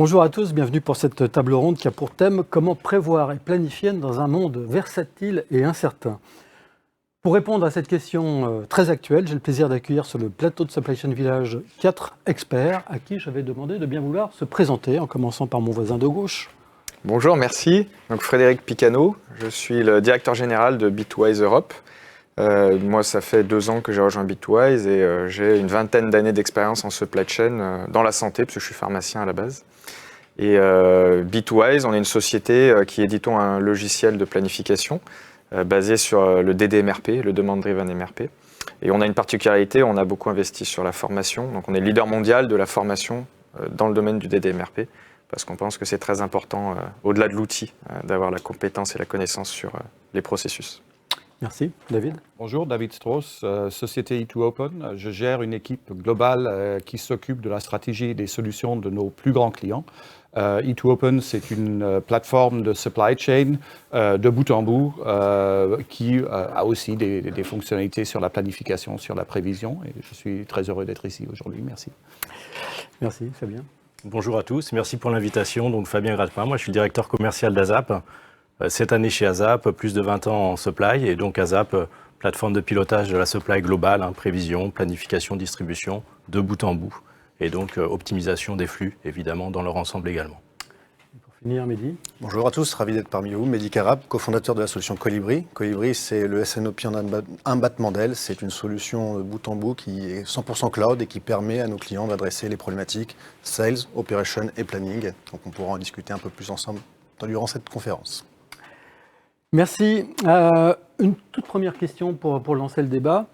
Bonjour à tous, bienvenue pour cette table ronde qui a pour thème « Comment prévoir et planifier dans un monde versatile et incertain ». Pour répondre à cette question très actuelle, j'ai le plaisir d'accueillir sur le plateau de Supply Chain Village 4 experts à qui j'avais demandé de bien vouloir se présenter, en commençant par mon voisin de gauche. Bonjour, merci. Donc Frédéric Picano, je suis le directeur général de Bitwise Europe. Moi, ça fait 2 ans que j'ai rejoint Bitwise et j'ai une vingtaine d'années d'expérience en supply chain dans la santé, parce que je suis pharmacien à la base. Et Bitwise, on est une société qui éditons un logiciel de planification basé sur le DDMRP, le Demand Driven MRP. Et on a une particularité, on a beaucoup investi sur la formation. Donc on est leader mondial de la formation dans le domaine du DDMRP, parce qu'on pense que c'est très important, au-delà de l'outil, d'avoir la compétence et la connaissance sur les processus. Merci. David. Bonjour, David Strauss, société E2Open. Je gère une équipe globale qui s'occupe de la stratégie et des solutions de nos plus grands clients. E2Open, c'est une plateforme de supply chain de bout en bout qui a aussi des fonctionnalités sur la planification, sur la prévision. Et je suis très heureux d'être ici aujourd'hui. Merci. Merci, Fabien. Bonjour à tous, merci pour l'invitation. Donc Fabien Gratepin, moi je suis le directeur commercial d'ASAP. Cette année chez ASAP, plus de 20 ans en supply, et donc ASAP, plateforme de pilotage de la supply globale, prévision, planification, distribution, de bout en bout, et donc optimisation des flux, évidemment, dans leur ensemble également. Et pour finir, Mehdi. Bonjour à tous, ravi d'être parmi vous. Mehdi Carab, cofondateur de la solution Colibri. Colibri, c'est le SNOP en un battement d'aile. C'est une solution de bout en bout qui est 100% cloud et qui permet à nos clients d'adresser les problématiques sales, operation et planning. Donc on pourra en discuter un peu plus ensemble durant cette conférence. Merci. Une toute première question pour lancer le débat.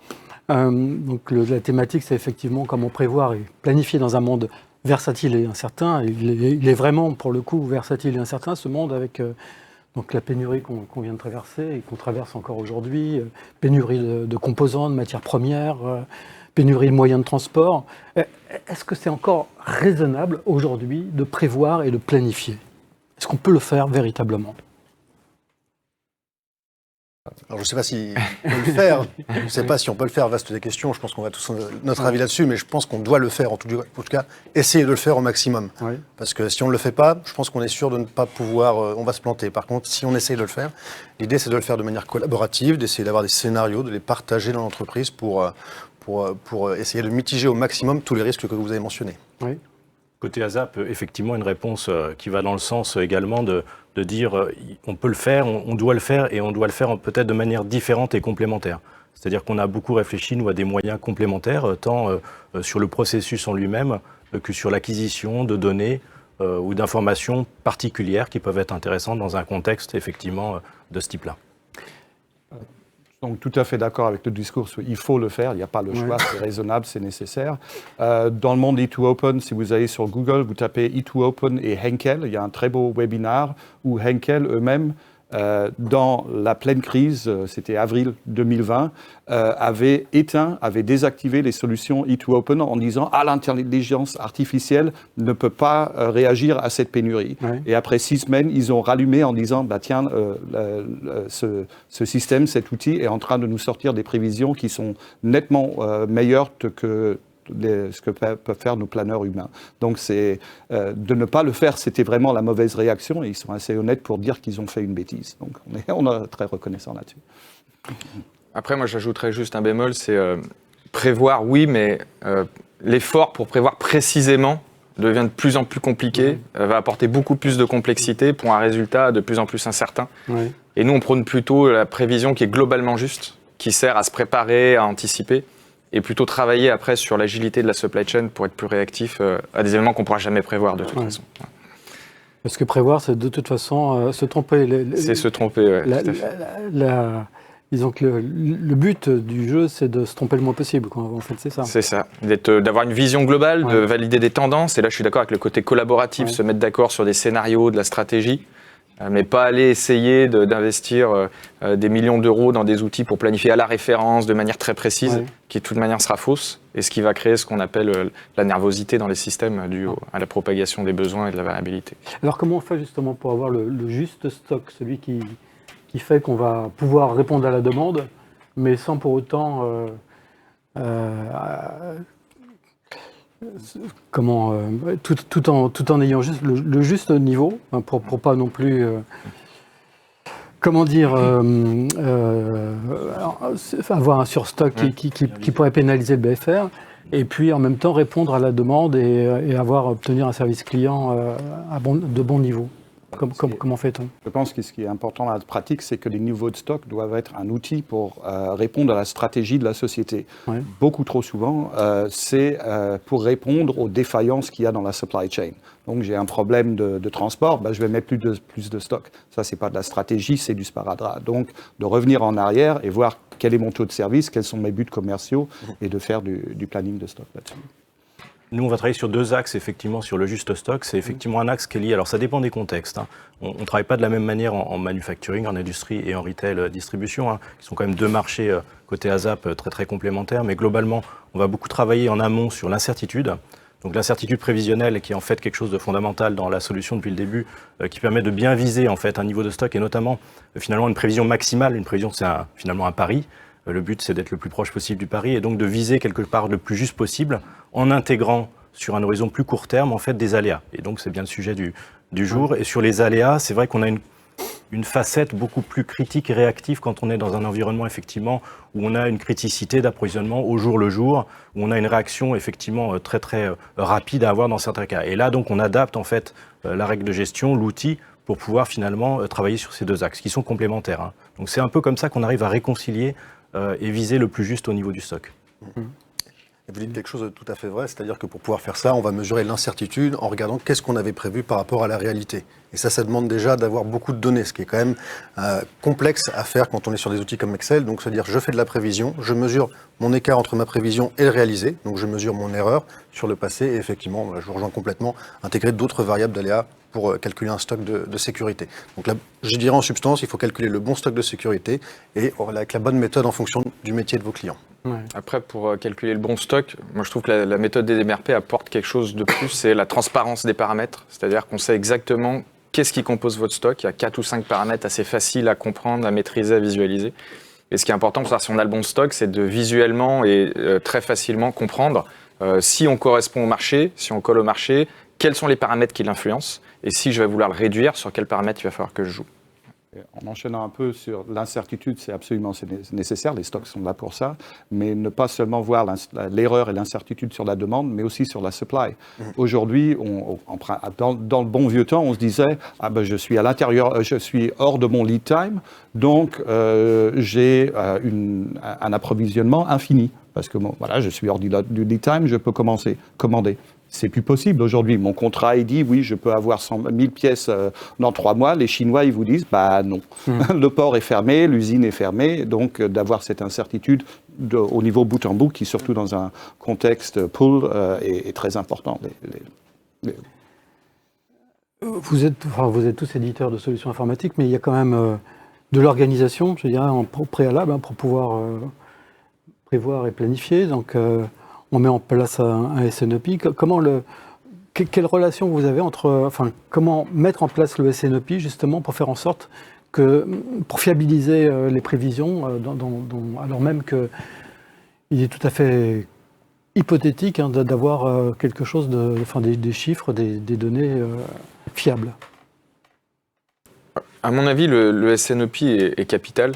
La thématique, c'est effectivement comment prévoir et planifier dans un monde versatile et incertain. Il est vraiment, pour le coup, versatile et incertain, ce monde avec donc la pénurie qu'on vient de traverser et qu'on traverse encore aujourd'hui, pénurie de composants, de matières premières, pénurie de moyens de transport. Est-ce que c'est encore raisonnable aujourd'hui de prévoir et de planifier? Est-ce qu'on peut le faire véritablement? Alors je ne sais pas si on peut le faire, je ne sais pas si on peut le faire, vaste des questions, je pense qu'on va tous notre avis là-dessus, mais je pense qu'on doit le faire, en tout cas, essayer de le faire au maximum. Oui. Parce que si on ne le fait pas, je pense qu'on est sûr de ne pas pouvoir, on va se planter. Par contre, si on essaye de le faire, l'idée c'est de le faire de manière collaborative, d'essayer d'avoir des scénarios, de les partager dans l'entreprise pour essayer de mitiger au maximum tous les risques que vous avez mentionnés. Oui. Côté ASAP, effectivement, une réponse qui va dans le sens également de dire on peut le faire, on doit le faire, et on doit le faire peut-être de manière différente et complémentaire. C'est-à-dire qu'on a beaucoup réfléchi, nous, à des moyens complémentaires, tant sur le processus en lui-même que sur l'acquisition de données ou d'informations particulières qui peuvent être intéressantes dans un contexte, effectivement, de ce type-là. Donc tout à fait d'accord avec le discours, il faut le faire, il n'y a pas le choix, c'est raisonnable, c'est nécessaire. Dans le monde E2Open, si vous allez sur Google, vous tapez E2Open et Henkel, il y a un très beau webinaire où Henkel eux-mêmes, dans la pleine crise, c'était avril 2020, avait désactivé les solutions E2Open en disant « Ah, l'intelligence artificielle ne peut pas réagir à cette pénurie. Ouais. » Et après 6 semaines, ils ont rallumé en disant bah, « Tiens, ce système, cet outil est en train de nous sortir des prévisions qui sont nettement meilleures que ce que peuvent faire nos planeurs humains. » Donc de ne pas le faire, c'était vraiment la mauvaise réaction, et ils sont assez honnêtes pour dire qu'ils ont fait une bêtise. Donc on est très reconnaissant là-dessus. Après, moi j'ajouterais juste un bémol, c'est prévoir, oui, mais l'effort pour prévoir précisément devient de plus en plus compliqué, va apporter beaucoup plus de complexité pour un résultat de plus en plus incertain. Oui. Et nous, on prône plutôt la prévision qui est globalement juste, qui sert à se préparer, à anticiper, et plutôt travailler après sur l'agilité de la supply chain pour être plus réactif à des éléments qu'on ne pourra jamais prévoir de toute façon. Parce que prévoir, c'est de toute façon se tromper. C'est se tromper, oui. Disons que le but du jeu, c'est de se tromper le moins possible. En fait, c'est ça. C'est ça, d'avoir une vision globale, de valider des tendances. Et là, je suis d'accord avec le côté collaboratif, se mettre d'accord sur des scénarios, de la stratégie. Mais pas aller essayer d'investir des millions d'euros dans des outils pour planifier à la référence de manière très précise, qui de toute manière sera fausse, et ce qui va créer ce qu'on appelle la nervosité dans les systèmes due à la propagation des besoins et de la variabilité. Alors comment on fait justement pour avoir le juste stock, celui qui fait qu'on va pouvoir répondre à la demande, mais sans pour autant tout en ayant juste le juste niveau, hein, pour pas non plus avoir un surstock qui pourrait pénaliser le BFR, et puis en même temps répondre à la demande et obtenir un service client de bon niveau. Comment fait-on? Je pense que ce qui est important dans la pratique, c'est que les niveaux de stock doivent être un outil pour répondre à la stratégie de la société. Ouais. Beaucoup trop souvent, c'est pour répondre aux défaillances qu'il y a dans la supply chain. Donc j'ai un problème de transport, je vais mettre plus de stock. Ça, c'est pas de la stratégie, c'est du sparadrap. Donc de revenir en arrière et voir quel est mon taux de service, quels sont mes buts commerciaux, et de faire du planning de stock là-dessus. Nous, on va travailler sur 2 axes, effectivement, sur le juste stock. C'est effectivement un axe qui est lié. Alors, ça dépend des contextes, hein. On ne travaille pas de la même manière en manufacturing, en industrie et en retail distribution, hein, qui sont quand même 2 marchés côté ASAP très, très complémentaires. Mais globalement, on va beaucoup travailler en amont sur l'incertitude. Donc, l'incertitude prévisionnelle, qui est en fait quelque chose de fondamental dans la solution depuis le début, qui permet de bien viser, en fait, un niveau de stock et notamment, finalement, une prévision maximale. Une prévision, c'est finalement un pari. Le but, c'est d'être le plus proche possible du pari et donc de viser quelque part le plus juste possible en intégrant sur un horizon plus court terme, en fait, des aléas. Et donc, c'est bien le sujet du jour. Et sur les aléas, c'est vrai qu'on a une facette beaucoup plus critique et réactive quand on est dans un environnement, effectivement, où on a une criticité d'approvisionnement au jour le jour, où on a une réaction, effectivement, très, très rapide à avoir dans certains cas. Et là, donc, on adapte, en fait, la règle de gestion, l'outil, pour pouvoir, finalement, travailler sur ces 2 axes, qui sont complémentaires, hein. Donc, c'est un peu comme ça qu'on arrive à réconcilier et viser le plus juste au niveau du stock. Et vous dites quelque chose de tout à fait vrai, c'est-à-dire que pour pouvoir faire ça, on va mesurer l'incertitude en regardant qu'est-ce qu'on avait prévu par rapport à la réalité. Et ça demande déjà d'avoir beaucoup de données, ce qui est quand même complexe à faire quand on est sur des outils comme Excel. Donc, c'est-à-dire je fais de la prévision, je mesure mon écart entre ma prévision et le réalisé, donc je mesure mon erreur sur le passé, et effectivement, je rejoins complètement, intégrer d'autres variables d'aléa pour calculer un stock de sécurité. Donc là, je dirais en substance, il faut calculer le bon stock de sécurité et avec la bonne méthode en fonction du métier de vos clients. Ouais. Après, pour calculer le bon stock, moi je trouve que la méthode des MRP apporte quelque chose de plus, c'est la transparence des paramètres. C'est-à-dire qu'on sait exactement qu'est-ce qui compose votre stock. Il y a 4 ou 5 paramètres assez faciles à comprendre, à maîtriser, à visualiser. Et ce qui est important pour savoir si on a le bon stock, c'est de visuellement et très facilement comprendre si on correspond au marché, si on colle au marché, quels sont les paramètres qui l'influencent, et si je vais vouloir le réduire, sur quels paramètres il va falloir que je joue. En enchaînant un peu sur l'incertitude, c'est absolument nécessaire, les stocks sont là pour ça, mais ne pas seulement voir l'erreur et l'incertitude sur la demande, mais aussi sur la supply. Aujourd'hui, dans le bon vieux temps, on se disait je suis à l'intérieur, je suis hors de mon lead time, donc j'ai un approvisionnement infini, parce que je suis hors du lead time, je peux commander. C'est plus possible aujourd'hui. Mon contrat, il dit, oui, je peux avoir 1000 pièces dans 3 mois. Les Chinois, ils vous disent, non. Le port est fermé, l'usine est fermée. Donc, d'avoir cette incertitude au niveau bout en bout, qui, surtout dans un contexte pull, est très important. Vous êtes tous éditeurs de solutions informatiques, mais il y a quand même de l'organisation, je dirais, en préalable, pour pouvoir prévoir et planifier. Donc, on met en place un SNOP. Quelle relation vous avez comment mettre en place le SNOP justement pour faire en sorte pour fiabiliser les prévisions, alors même qu'il est tout à fait hypothétique d'avoir quelque chose des chiffres, des données fiables. À mon avis, le SNOP est capital.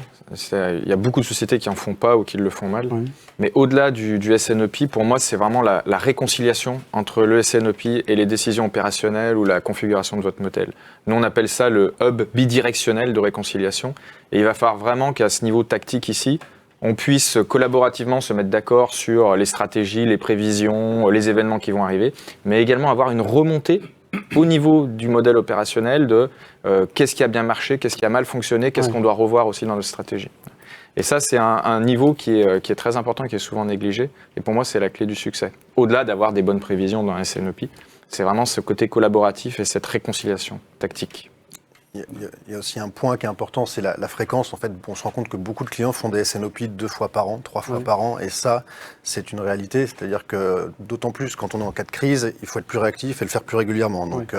Il y a beaucoup de sociétés qui n'en font pas ou qui le font mal. Oui. Mais au-delà du SNOP, pour moi, c'est vraiment la réconciliation entre le SNOP et les décisions opérationnelles ou la configuration de votre modèle. Nous, on appelle ça le hub bidirectionnel de réconciliation. Et il va falloir vraiment qu'à ce niveau tactique ici, on puisse collaborativement se mettre d'accord sur les stratégies, les prévisions, les événements qui vont arriver, mais également avoir une remontée au niveau du modèle opérationnel de qu'est-ce qui a bien marché, qu'est-ce qui a mal fonctionné, qu'est-ce qu'on doit revoir aussi dans notre stratégie. Et ça, c'est un niveau qui est très important et qui est souvent négligé. Et pour moi, c'est la clé du succès. Au-delà d'avoir des bonnes prévisions dans un SNOP, c'est vraiment ce côté collaboratif et cette réconciliation tactique. Il y a aussi un point qui est important, c'est la fréquence. En fait, on se rend compte que beaucoup de clients font des SNOP 2 fois par an, 3 fois par an, et ça, c'est une réalité. C'est-à-dire que d'autant plus quand on est en cas de crise, il faut être plus réactif et le faire plus régulièrement. Donc,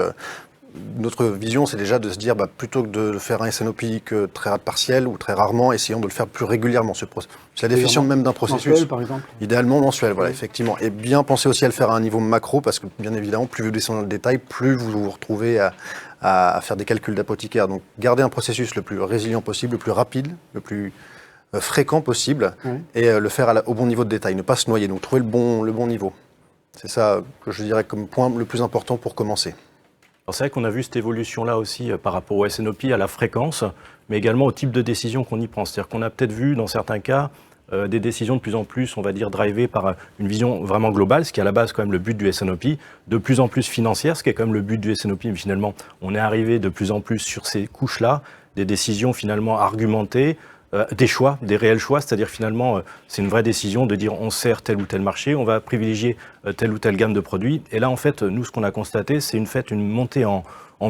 notre vision, c'est déjà de se dire, plutôt que de faire un SNOP que très partiel ou très rarement, essayons de le faire plus régulièrement. C'est la définition même d'un processus. Mensuel, par exemple. Idéalement mensuel, voilà, effectivement. Et bien penser aussi à le faire à un niveau macro, parce que bien évidemment, plus vous descendez dans le détail, plus vous vous retrouvez à faire des calculs d'apothicaire. Donc, garder un processus le plus résilient possible, le plus rapide, le plus fréquent possible, et le faire au bon niveau de détail, ne pas se noyer. Donc, trouver le bon niveau. C'est ça que je dirais comme point le plus important pour commencer. C'est vrai qu'on a vu cette évolution-là aussi par rapport au SNOP, à la fréquence, mais également au type de décision qu'on y prend. C'est-à-dire qu'on a peut-être vu, dans certains cas, des décisions de plus en plus, on va dire, drivées par une vision vraiment globale, ce qui est à la base quand même le but du SNOP, de plus en plus financière, ce qui est quand même le but du SNOP, mais finalement, on est arrivé de plus en plus sur ces couches-là, des décisions finalement argumentées, des choix, des réels choix, c'est-à-dire finalement, c'est une vraie décision de dire on sert tel ou tel marché, on va privilégier telle ou telle gamme de produits. Et là, en fait, nous, ce qu'on a constaté, c'est une montée en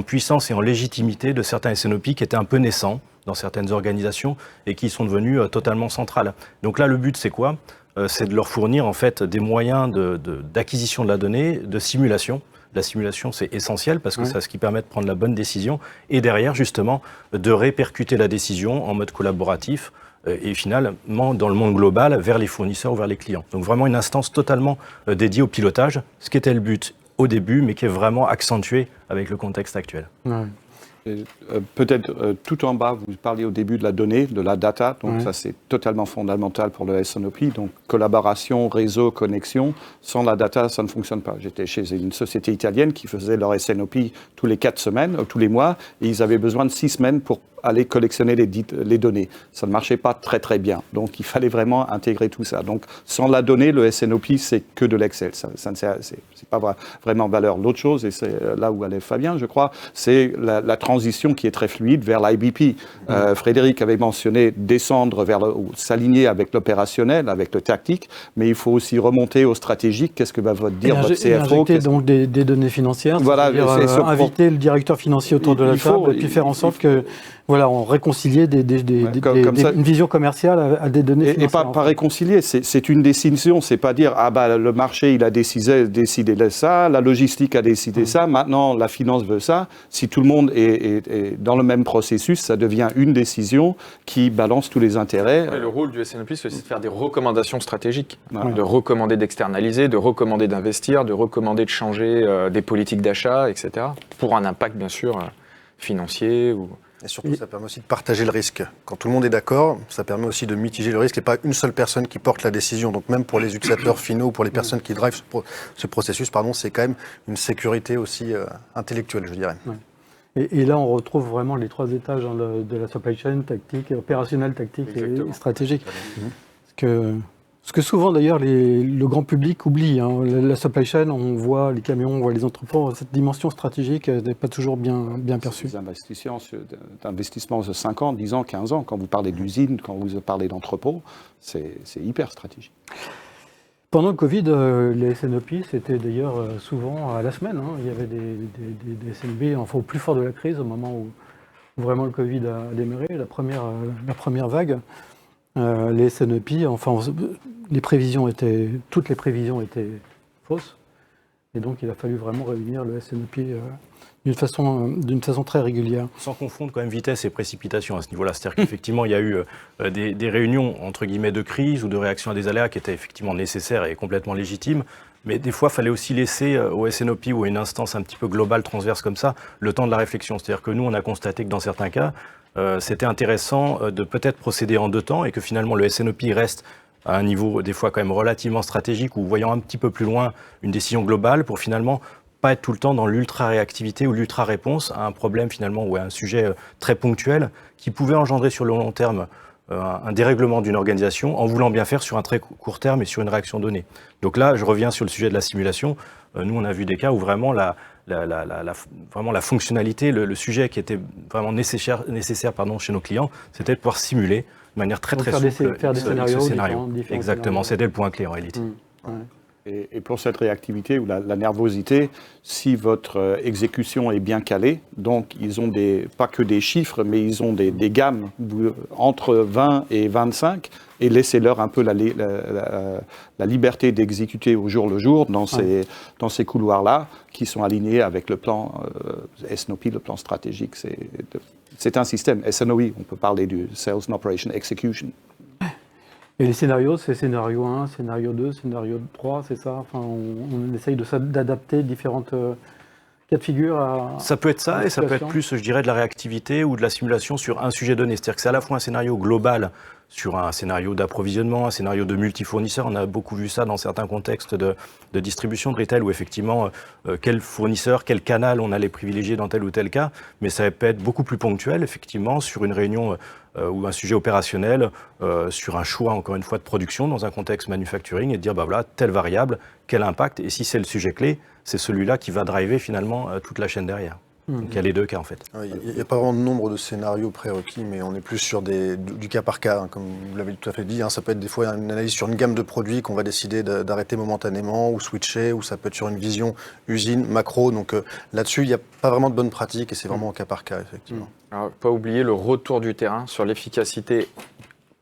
puissance et en légitimité de certains SNOP qui étaient un peu naissants dans certaines organisations et qui sont devenus totalement centrales. Donc là, le but, c'est quoi ? C'est de leur fournir en fait des moyens d'acquisition de la donnée, de simulation. La simulation, c'est essentiel parce que c'est ce qui permet de prendre la bonne décision et derrière, justement, de répercuter la décision en mode collaboratif et finalement, dans le monde global, vers les fournisseurs ou vers les clients. Donc vraiment une instance totalement dédiée au pilotage, ce qui était le but au début, mais qui est vraiment accentué avec le contexte actuel. Ouais. Peut-être tout en bas, vous parliez au début de la donnée, de la data, donc ça c'est totalement fondamental pour le SNOP, donc collaboration, réseau, connexion, sans la data ça ne fonctionne pas. J'étais chez une société italienne qui faisait leur SNOP tous les 4 semaines, tous les mois, et ils avaient besoin de 6 semaines pour aller collectionner les données. Ça ne marchait pas très très bien, donc il fallait vraiment intégrer tout ça. Donc sans la donnée, le SNOP c'est que de l'Excel, c'est pas vraiment valeur. L'autre chose, et c'est là où allait Fabien je crois, c'est la transition qui est très fluide vers l'IBP. Frédéric avait mentionné descendre ou s'aligner avec l'opérationnel, avec le tactique, mais il faut aussi remonter au stratégique. Qu'est-ce que va dire votre CFO? Injecter donc des données financières, voilà, inviter le directeur financier autour de la table et puis faire en sorte que on réconcilie une vision commerciale à des données financières. Et pas réconcilier, c'est une décision, c'est pas dire le marché il a décidé de ça, la logistique a décidé ça, maintenant la finance veut ça. Si tout le monde est dans le même processus, ça devient une décision qui balance tous les intérêts. Et le rôle du SNOP, c'est aussi de faire des recommandations stratégiques, de recommander d'externaliser, de recommander d'investir, de recommander de changer des politiques d'achat, etc. Pour un impact bien sûr financier ou... Et surtout, ça permet aussi de partager le risque. Quand tout le monde est d'accord, ça permet aussi de mitiger le risque et pas une seule personne qui porte la décision. Donc même pour les utilisateurs finaux, pour les personnes qui drivent ce processus, c'est quand même une sécurité aussi intellectuelle, je dirais. Ouais. Et là, on retrouve vraiment les 3 étages de la supply chain, tactique, opérationnelle, tactique et stratégique. Ce que souvent, d'ailleurs, le grand public oublie. La supply chain, on voit les camions, on voit les entrepôts. Cette dimension stratégique n'est pas toujours bien perçue. Des investissements de 5 ans, 10 ans, 15 ans. Quand vous parlez d'usine, quand vous parlez d'entrepôt, c'est hyper stratégique. Pendant le Covid, les SNOP, c'était d'ailleurs souvent à la semaine. Il y avait des SNOP au plus fort de la crise, au moment où vraiment le Covid a démarré, la première vague. Les SNOP, toutes les prévisions étaient fausses. Et donc, il a fallu vraiment réunir le SNOP d'une façon très régulière. Sans confondre quand même vitesse et précipitation à ce niveau-là. C'est-à-dire qu'effectivement, il y a eu des réunions, entre guillemets, de crise ou de réaction à des aléas qui étaient effectivement nécessaires et complètement légitimes. Mais des fois, il fallait aussi laisser au SNOP ou à une instance un petit peu globale, transverse comme ça, le temps de la réflexion. C'est-à-dire que nous, on a constaté que dans certains cas, c'était intéressant de peut-être procéder en 2 temps et que finalement le SNOP reste à un niveau des fois quand même relativement stratégique ou voyant un petit peu plus loin une décision globale pour finalement pas être tout le temps dans l'ultra-réactivité ou l'ultra-réponse à un problème finalement ou à un sujet très ponctuel qui pouvait engendrer sur le long terme un dérèglement d'une organisation en voulant bien faire sur un très court terme et sur une réaction donnée. Donc là, je reviens sur le sujet de la simulation. Nous, on a vu des cas où vraiment vraiment la fonctionnalité, le sujet qui était vraiment nécessaire chez nos clients, c'était de pouvoir simuler de manière très souple faire des scénarios. Exactement, c'était le point clé en réalité. Et pour cette réactivité ou la nervosité, si votre exécution est bien calée, donc ils ont pas que des chiffres, mais ils ont des gammes entre 20 et 25, et laissez-leur un peu la liberté d'exécuter au jour le jour dans ces couloirs-là, qui sont alignés avec le plan SNOP, le plan stratégique. C'est un système. SNOE, on peut parler du Sales and Operation Execution. Et les scénarios, c'est scénario 1, scénario 2, scénario 3, c'est ça? Enfin, on essaye d'adapter différentes cas de figure à... Ça peut être ça, et ça peut être plus, je dirais, de la réactivité ou de la simulation sur un sujet donné. C'est-à-dire que c'est à la fois un scénario global sur un scénario d'approvisionnement, un scénario de multifournisseurs. On a beaucoup vu ça dans certains contextes de distribution de retail où effectivement, quel fournisseur, quel canal on allait privilégier dans tel ou tel cas. Mais ça peut être beaucoup plus ponctuel, effectivement, sur une réunion ou un sujet opérationnel, sur un choix, encore une fois, de production dans un contexte manufacturing et de dire, bah voilà, telle variable, quel impact. Et si c'est le sujet clé, c'est celui-là qui va driver finalement toute la chaîne derrière. Donc il y a les deux cas en fait. Il n'y a pas vraiment de nombre de scénarios prérequis, mais on est plus sur du cas par cas, hein, comme vous l'avez tout à fait dit. Hein, ça peut être des fois une analyse sur une gamme de produits qu'on va décider d'arrêter momentanément ou switcher, ou ça peut être sur une vision usine, macro. Donc là-dessus, il n'y a pas vraiment de bonne pratique et c'est vraiment au cas par cas, effectivement. Alors, pas oublier le retour du terrain sur l'efficacité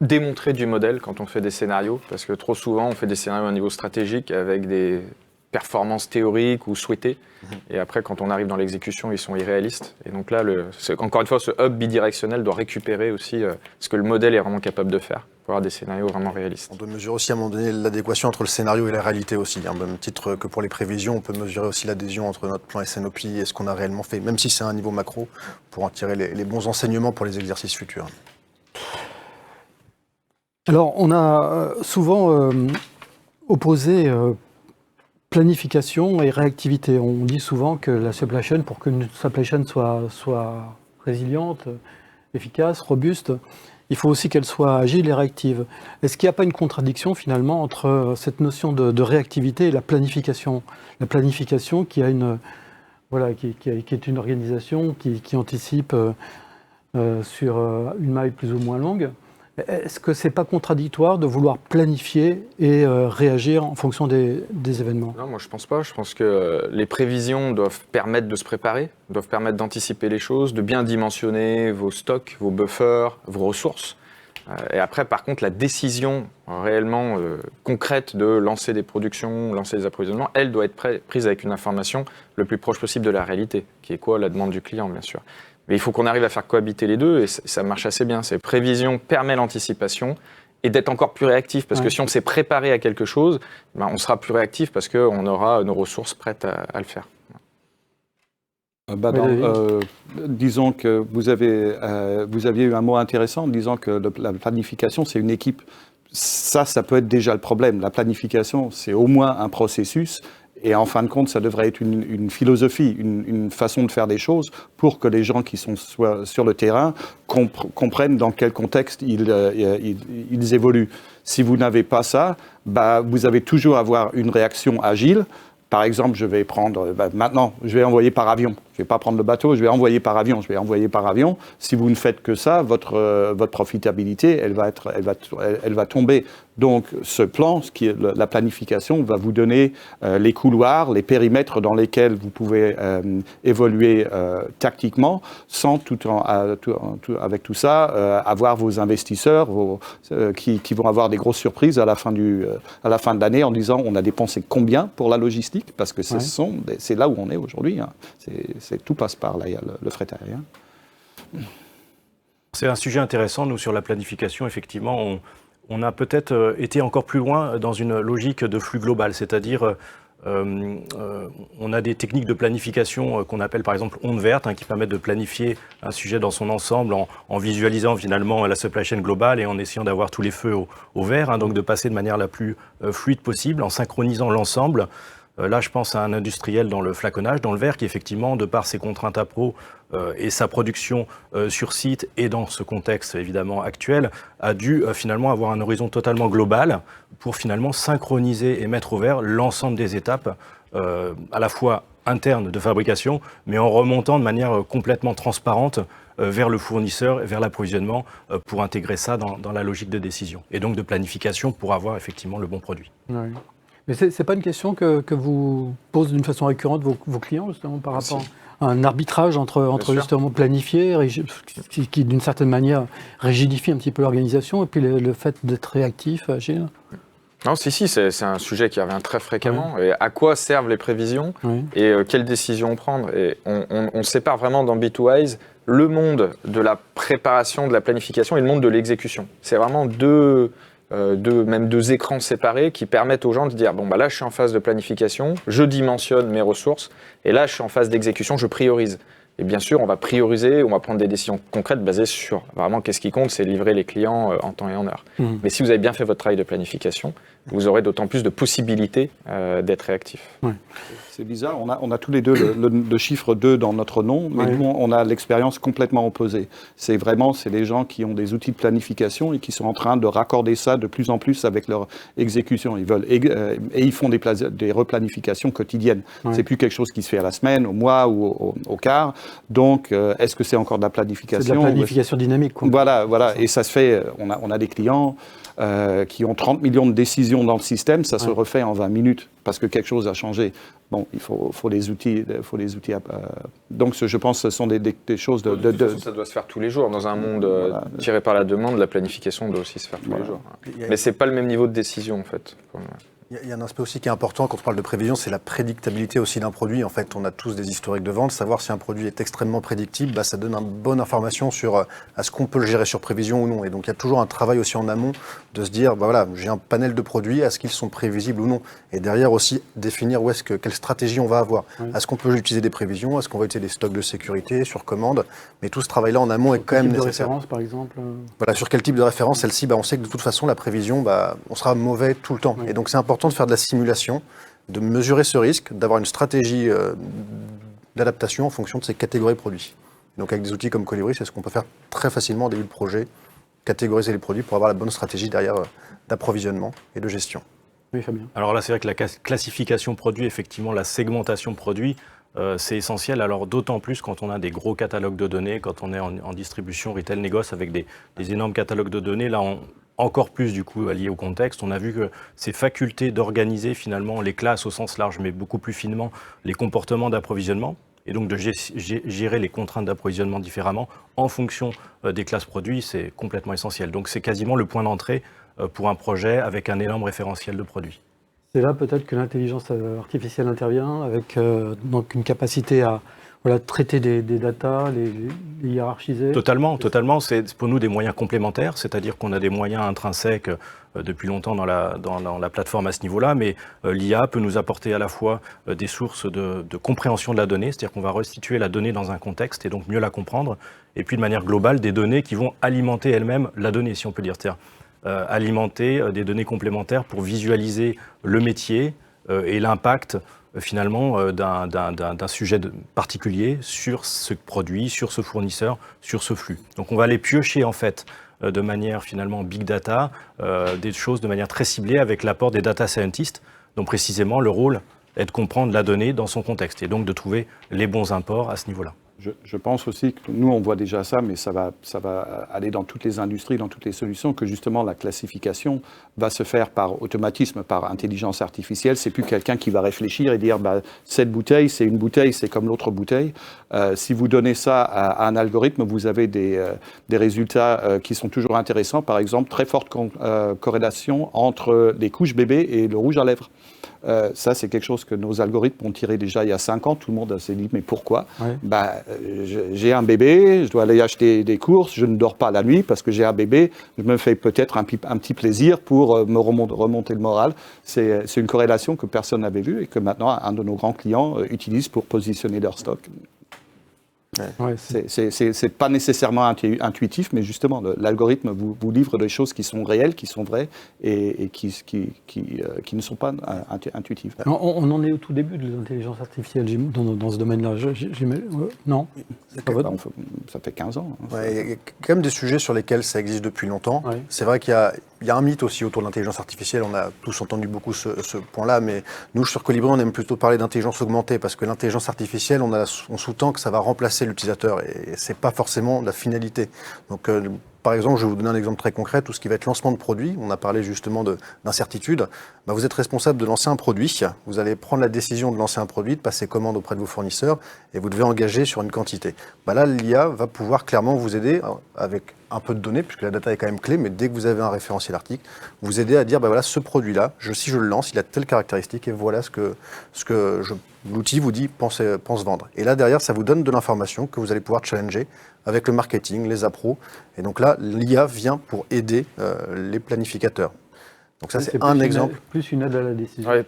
démontrée du modèle quand on fait des scénarios, parce que trop souvent, on fait des scénarios à un niveau stratégique avec des performances théoriques ou souhaitées. Et après, quand on arrive dans l'exécution, ils sont irréalistes. Et donc là, encore une fois, ce hub bidirectionnel doit récupérer aussi ce que le modèle est vraiment capable de faire pour avoir des scénarios vraiment réalistes. On doit mesurer aussi à un moment donné l'adéquation entre le scénario et la réalité aussi. Au même titre que pour les prévisions, on peut mesurer aussi l'adhésion entre notre plan SNOP et ce qu'on a réellement fait, même si c'est à un niveau macro, pour en tirer les bons enseignements pour les exercices futurs. Alors, on a souvent opposé planification et réactivité. On dit souvent que la supply chain, pour qu'une supply chain soit résiliente, efficace, robuste, il faut aussi qu'elle soit agile et réactive. Est-ce qu'il n'y a pas une contradiction finalement entre cette notion de réactivité et la planification? La planification qui est une organisation qui anticipe sur une maille plus ou moins longue. Est-ce que ce n'est pas contradictoire de vouloir planifier et réagir en fonction des événements? Non, moi je pense pas. Je pense que les prévisions doivent permettre de se préparer, doivent permettre d'anticiper les choses, de bien dimensionner vos stocks, vos buffers, vos ressources. Et après, par contre, la décision réellement concrète de lancer des productions, lancer des approvisionnements, elle doit être prise avec une information le plus proche possible de la réalité, qui est quoi? La demande du client, bien sûr. Mais il faut qu'on arrive à faire cohabiter les deux et ça marche assez bien. Ces prévisions permettent l'anticipation et d'être encore plus réactif. Parce que si on s'est préparé à quelque chose, on sera plus réactif parce qu'on aura nos ressources prêtes à le faire. Disons que vous aviez eu un mot intéressant en disant que la planification, c'est une équipe. Ça peut être déjà le problème. La planification, c'est au moins un processus. Et en fin de compte, ça devrait être une philosophie, une façon de faire des choses pour que les gens qui sont sur le terrain comprennent dans quel contexte ils évoluent. Si vous n'avez pas ça, vous avez toujours avoir une réaction agile. Par exemple, je vais prendre, maintenant, je vais envoyer par avion. Je ne vais pas prendre le bateau, je vais envoyer par avion. Si vous ne faites que ça, votre profitabilité, elle va tomber. Donc, ce plan, la planification, va vous donner les couloirs, les périmètres dans lesquels vous pouvez évoluer tactiquement, sans avec tout ça, avoir vos investisseurs qui vont avoir des grosses surprises à la fin de l'année en disant on a dépensé combien pour la logistique, parce que c'est là où on est aujourd'hui. Hein. Tout passe par là, le fret aérien. C'est un sujet intéressant, nous, sur la planification. Effectivement, on a peut-être été encore plus loin dans une logique de flux global, c'est-à-dire on a des techniques de planification qu'on appelle par exemple ondes vertes, qui permettent de planifier un sujet dans son ensemble en visualisant finalement la supply chain globale et en essayant d'avoir tous les feux au vert, donc de passer de manière la plus fluide possible, en synchronisant l'ensemble. Là, je pense à un industriel dans le flaconnage, dans le verre, qui effectivement, de par ses contraintes appro et sa production sur site et dans ce contexte évidemment actuel, a dû finalement avoir un horizon totalement global pour finalement synchroniser et mettre au vert l'ensemble des étapes à la fois internes de fabrication, mais en remontant de manière complètement transparente vers le fournisseur, vers l'approvisionnement, pour intégrer ça dans la logique de décision et donc de planification pour avoir effectivement le bon produit. Oui. Mais ce n'est pas une question que vous posez d'une façon récurrente vos clients, justement, par rapport à un arbitrage entre justement planifier, qui d'une certaine manière rigidifie un petit peu l'organisation, et puis le fait d'être réactif, agir. Non, c'est un sujet qui revient très fréquemment. Et à quoi servent les prévisions et quelles décisions prendre. Et on sépare vraiment dans Bitwise le monde de la préparation, de la planification et le monde de l'exécution. C'est vraiment même deux écrans séparés qui permettent aux gens de dire bon bah là je suis en phase de planification, je dimensionne mes ressources et là je suis en phase d'exécution, je priorise. Et bien sûr, on va prioriser, on va prendre des décisions concrètes basées sur vraiment qu'est-ce qui compte, c'est livrer les clients en temps et en heure. Mais si vous avez bien fait votre travail de planification, vous aurez d'autant plus de possibilités d'être réactif. C'est bizarre, on a tous les deux le chiffre 2 dans notre nom, mais nous, on a l'expérience complètement opposée. C'est les gens qui ont des outils de planification et qui sont en train de raccorder ça de plus en plus avec leur exécution. Ils veulent, et ils font des replanifications quotidiennes. C'est plus quelque chose qui se fait à la semaine, au mois ou au quart. Donc, est-ce que c'est encore de la planification? C'est de la planification dynamique, quoi. Voilà. Et ça se fait, on a des clients qui ont 30 millions de décisions dans le système, ça se refait en 20 minutes parce que quelque chose a changé. Bon, il faut les outils. Donc, je pense que ce sont des choses de toute façon, ça doit se faire tous les jours. Dans un monde tiré par la demande, la planification doit aussi se faire tous les jours. Mais c'est pas le même niveau de décision, en fait. Il y a un aspect aussi qui est important quand on parle de prévision, c'est la prédictabilité aussi d'un produit. En fait, on a tous des historiques de vente. Savoir si un produit est extrêmement prédictible, ça donne une bonne information sur est-ce qu'on peut le gérer sur prévision ou non. Et donc, il y a toujours un travail aussi en amont de se dire, voilà, j'ai un panel de produits, est-ce qu'ils sont prévisibles ou non? Et derrière aussi, définir quelle stratégie on va avoir. Est-ce qu'on peut utiliser des prévisions? Est-ce qu'on va utiliser des stocks de sécurité sur commande? Mais tout ce travail-là en amont est quand même nécessaire. Sur quel type de référence, par exemple? Voilà, sur quel type de référence? Celle-ci, on sait que de toute façon, la prévision, on sera mauvais tout le temps. Et donc, c'est important de faire de la simulation, de mesurer ce risque, d'avoir une stratégie d'adaptation en fonction de ces catégories de produits. Donc avec des outils comme Colibri, c'est ce qu'on peut faire très facilement au début de projet, catégoriser les produits pour avoir la bonne stratégie derrière d'approvisionnement et de gestion. Oui, Fabien. Alors là, c'est vrai que la classification produit, effectivement, la segmentation produit, c'est essentiel. Alors d'autant plus quand on a des gros catalogues de données, quand on est en distribution, retail, négoce avec des énormes catalogues de données, là encore plus du coup lié au contexte. On a vu que ces facultés d'organiser finalement les classes au sens large, mais beaucoup plus finement les comportements d'approvisionnement, et donc de gérer les contraintes d'approvisionnement différemment en fonction des classes produits, c'est complètement essentiel. Donc c'est quasiment le point d'entrée pour un projet avec un énorme référentiel de produits. C'est là peut-être que l'intelligence artificielle intervient avec donc une capacité à traiter des datas, les hiérarchiser. Totalement. C'est pour nous des moyens complémentaires, c'est-à-dire qu'on a des moyens intrinsèques depuis longtemps dans la plateforme à ce niveau-là, mais l'IA peut nous apporter à la fois des sources de compréhension de la donnée, c'est-à-dire qu'on va restituer la donnée dans un contexte et donc mieux la comprendre, et puis de manière globale des données qui vont alimenter elles-mêmes la donnée, si on peut dire. C'est-à-dire alimenter des données complémentaires pour visualiser le métier et l'impact finalement d'un sujet particulier sur ce produit, sur ce fournisseur, sur ce flux. Donc on va aller piocher en fait de manière finalement big data des choses de manière très ciblée avec l'apport des data scientists, dont précisément le rôle est de comprendre la donnée dans son contexte et donc de trouver les bons imports à ce niveau-là. Je pense aussi que nous, on voit déjà ça, mais ça va aller dans toutes les industries, dans toutes les solutions, que justement la classification va se faire par automatisme, par intelligence artificielle. C'est plus quelqu'un qui va réfléchir et dire cette bouteille, c'est une bouteille, c'est comme l'autre bouteille. Si vous donnez ça à un algorithme, vous avez des résultats qui sont toujours intéressants. Par exemple, très forte corrélation entre les couches bébés et le rouge à lèvres. Ça, c'est quelque chose que nos algorithmes ont tiré déjà il y a 5 ans. Tout le monde s'est dit, mais pourquoi? J'ai un bébé, je dois aller acheter des courses, je ne dors pas la nuit parce que j'ai un bébé, je me fais peut-être un petit plaisir pour me remonter le moral. C'est une corrélation que personne n'avait vue et que maintenant, un de nos grands clients utilise pour positionner leur stock. C'est pas nécessairement intuitif, mais justement, l'algorithme vous livre des choses qui sont réelles, qui sont vraies et qui ne sont pas intuitives. On en est au tout début de l'intelligence artificielle dans ce domaine-là. Non, ça fait 15 ans. Il y a quand même des sujets sur lesquels ça existe depuis longtemps. C'est vrai qu'il y a un mythe aussi autour de l'intelligence artificielle. On a tous entendu beaucoup ce point-là, mais nous, sur Colibri, on aime plutôt parler d'intelligence augmentée parce que l'intelligence artificielle, on sous-tend que ça va remplacer l'utilisateur et c'est pas forcément la finalité. Donc par exemple, je vais vous donner un exemple très concret, tout ce qui va être lancement de produit, on a parlé justement d'incertitude, vous êtes responsable de lancer un produit, vous allez prendre la décision de lancer un produit, de passer commande auprès de vos fournisseurs, et vous devez engager sur une quantité. Là, l'IA va pouvoir clairement vous aider avec un peu de données, puisque la data est quand même clé, mais dès que vous avez un référentiel article, vous aider à dire, voilà, ce produit-là, si je le lance, il a telle caractéristique, et voilà ce que l'outil vous dit, pense vendre. Et là, derrière, ça vous donne de l'information que vous allez pouvoir challenger avec le marketing, les appros. Et donc là, l'IA vient pour aider les planificateurs. Donc ça, c'est un exemple. Plus une aide à la décision. Ouais.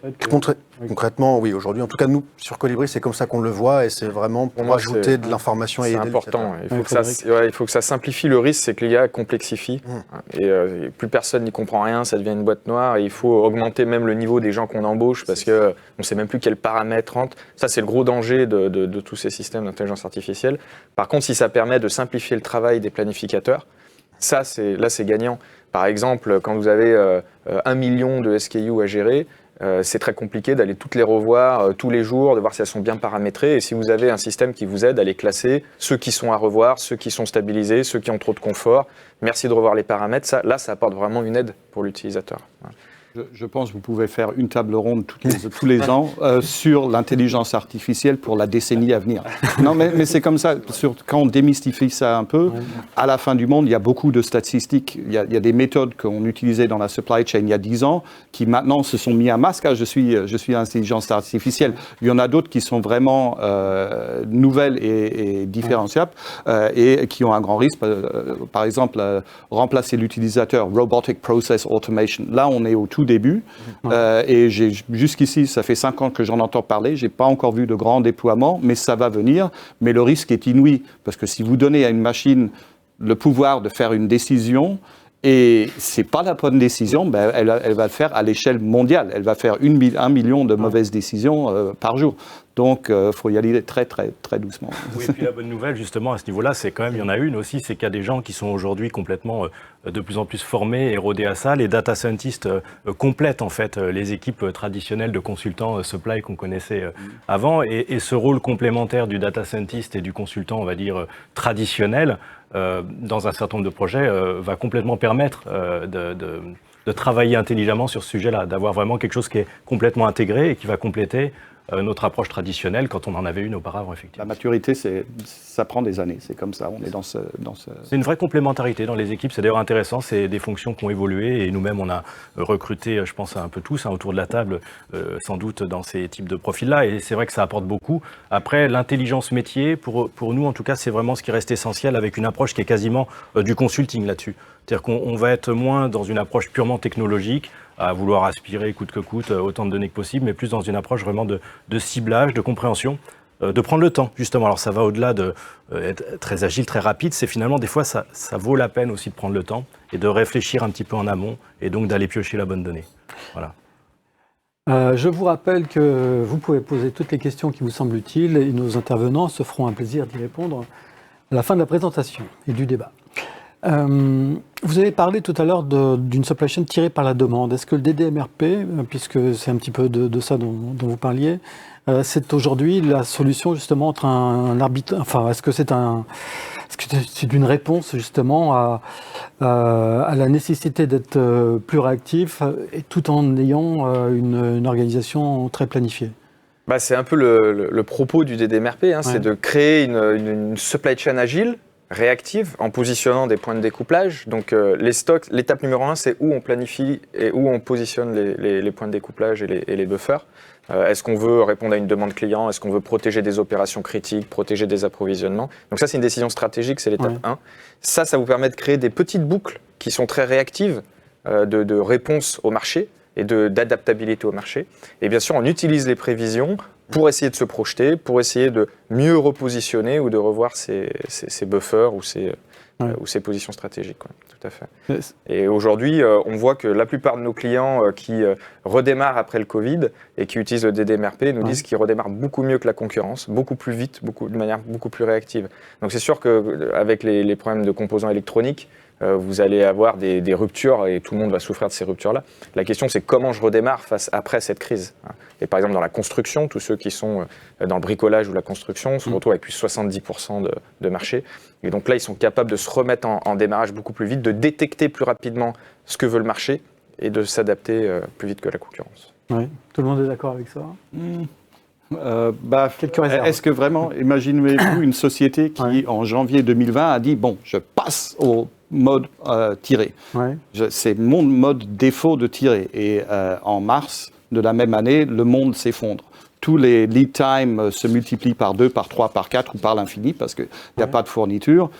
Concrètement, oui, aujourd'hui, en tout cas, nous, sur Colibri, c'est comme ça qu'on le voit, et c'est vraiment pour ajouter de l'information et aider. C'est important. Il faut que ça simplifie le risque, c'est que l'IA complexifie. Et plus personne n'y comprend rien, ça devient une boîte noire. Et il faut augmenter même le niveau des gens qu'on embauche, parce qu'on ne sait même plus quels paramètres rentrent. Ça, c'est le gros danger de tous ces systèmes d'intelligence artificielle. Par contre, si ça permet de simplifier le travail des planificateurs, là, c'est gagnant. Par exemple, quand vous avez 1 million de SKU à gérer, c'est très compliqué d'aller toutes les revoir tous les jours, de voir si elles sont bien paramétrées. Et si vous avez un système qui vous aide à les classer, ceux qui sont à revoir, ceux qui sont stabilisés, ceux qui ont trop de confort, merci de revoir les paramètres, ça apporte vraiment une aide pour l'utilisateur. Je pense que vous pouvez faire une table ronde tous les ans sur l'intelligence artificielle pour la décennie à venir. Non, mais c'est comme ça. Quand on démystifie ça un peu, à la fin du monde, il y a beaucoup de statistiques. Il y a des méthodes qu'on utilisait dans la supply chain il y a 10 ans qui maintenant se sont mis à masque. Je suis intelligence artificielle. Il y en a d'autres qui sont vraiment nouvelles et différenciables et qui ont un grand risque. Par exemple, remplacer l'utilisateur, Robotic Process Automation. Là, on est au tout début. Et jusqu'ici, ça fait 5 ans que j'en entends parler. Je n'ai pas encore vu de grands déploiements, mais ça va venir. Mais le risque est inouï, parce que si vous donnez à une machine le pouvoir de faire une décision, et ce n'est pas la bonne décision, elle va le faire à l'échelle mondiale. Elle va faire 1 million de mauvaises décisions par jour. Donc, il faut y aller très, très, très doucement. Oui, et puis la bonne nouvelle, justement, à ce niveau-là, c'est quand même, il y en a une aussi, c'est qu'il y a des gens qui sont aujourd'hui complètement de plus en plus formés et rodés à ça. Les data scientists complètent, en fait, les équipes traditionnelles de consultants supply qu'on connaissait avant. Et ce rôle complémentaire du data scientist et du consultant, on va dire, traditionnel, dans un certain nombre de projets, va complètement permettre de travailler intelligemment sur ce sujet-là, d'avoir vraiment quelque chose qui est complètement intégré et qui va compléter notre approche traditionnelle quand on en avait une auparavant, effectivement. La maturité, ça prend des années, c'est comme ça, on est dans ce... C'est une vraie complémentarité dans les équipes, c'est d'ailleurs intéressant, c'est des fonctions qui ont évolué et nous-mêmes on a recruté, je pense un peu tous, autour de la table, sans doute dans ces types de profils-là, et c'est vrai que ça apporte beaucoup. Après, l'intelligence métier, pour nous en tout cas, c'est vraiment ce qui reste essentiel avec une approche qui est quasiment du consulting là-dessus. C'est-à-dire qu'on va être moins dans une approche purement technologique, à vouloir aspirer coûte que coûte autant de données que possible, mais plus dans une approche vraiment de ciblage, de compréhension, de prendre le temps, justement. Alors ça va au-delà d'être très agile, très rapide, c'est finalement des fois ça vaut la peine aussi de prendre le temps et de réfléchir un petit peu en amont et donc d'aller piocher la bonne donnée. Voilà. Je vous rappelle que vous pouvez poser toutes les questions qui vous semblent utiles et nos intervenants se feront un plaisir d'y répondre à la fin de la présentation et du débat. Vous avez parlé tout à l'heure d'une supply chain tirée par la demande. Est-ce que le DDMRP, puisque c'est un petit peu de ça dont vous parliez, c'est aujourd'hui la solution justement entre un arbitre, enfin, est-ce que c'est une réponse justement à la nécessité d'être plus réactif et tout en ayant une organisation très planifiée? C'est un peu le propos du DDMRP, c'est de créer une supply chain agile, réactive, en positionnant des points de découplage. Donc les stocks, l'étape numéro 1, c'est où on planifie et où on positionne les points de découplage et les buffers. Est-ce qu'on veut répondre à une demande client? Est-ce qu'on veut protéger des opérations critiques, protéger des approvisionnements? Donc ça, c'est une décision stratégique, c'est l'étape 1. Ça vous permet de créer des petites boucles qui sont très réactives de réponse au marché et d'adaptabilité au marché. Et bien sûr, on utilise les prévisions pour essayer de se projeter, pour essayer de mieux repositionner ou de revoir ses buffers ou ses positions stratégiques. Tout à fait. Yes. Et aujourd'hui, on voit que la plupart de nos clients qui redémarrent après le Covid et qui utilisent le DDMRP nous disent qu'ils redémarrent beaucoup mieux que la concurrence, beaucoup plus vite, de manière beaucoup plus réactive. Donc c'est sûr qu'avec les problèmes de composants électroniques, vous allez avoir des ruptures et tout le monde va souffrir de ces ruptures-là. La question, c'est comment je redémarre après cette crise. Et par exemple, dans la construction, tous ceux qui sont dans le bricolage ou la construction se retrouvent avec plus de 70% de marché. Et donc là, ils sont capables de se remettre en démarrage beaucoup plus vite, de détecter plus rapidement ce que veut le marché et de s'adapter plus vite que la concurrence. Oui. Tout le monde est d'accord avec ça? Quelques réserves. Est-ce que vraiment, imaginez-vous une société qui, en janvier 2020, a dit « Bon, je passe au mode tiré. Ouais. C'est mon mode défaut de tirer. » Et en mars de la même année, le monde s'effondre. Tous les lead times se multiplient par 2, par 3, par 4 ou par l'infini parce qu'il n'y a pas de fourniture.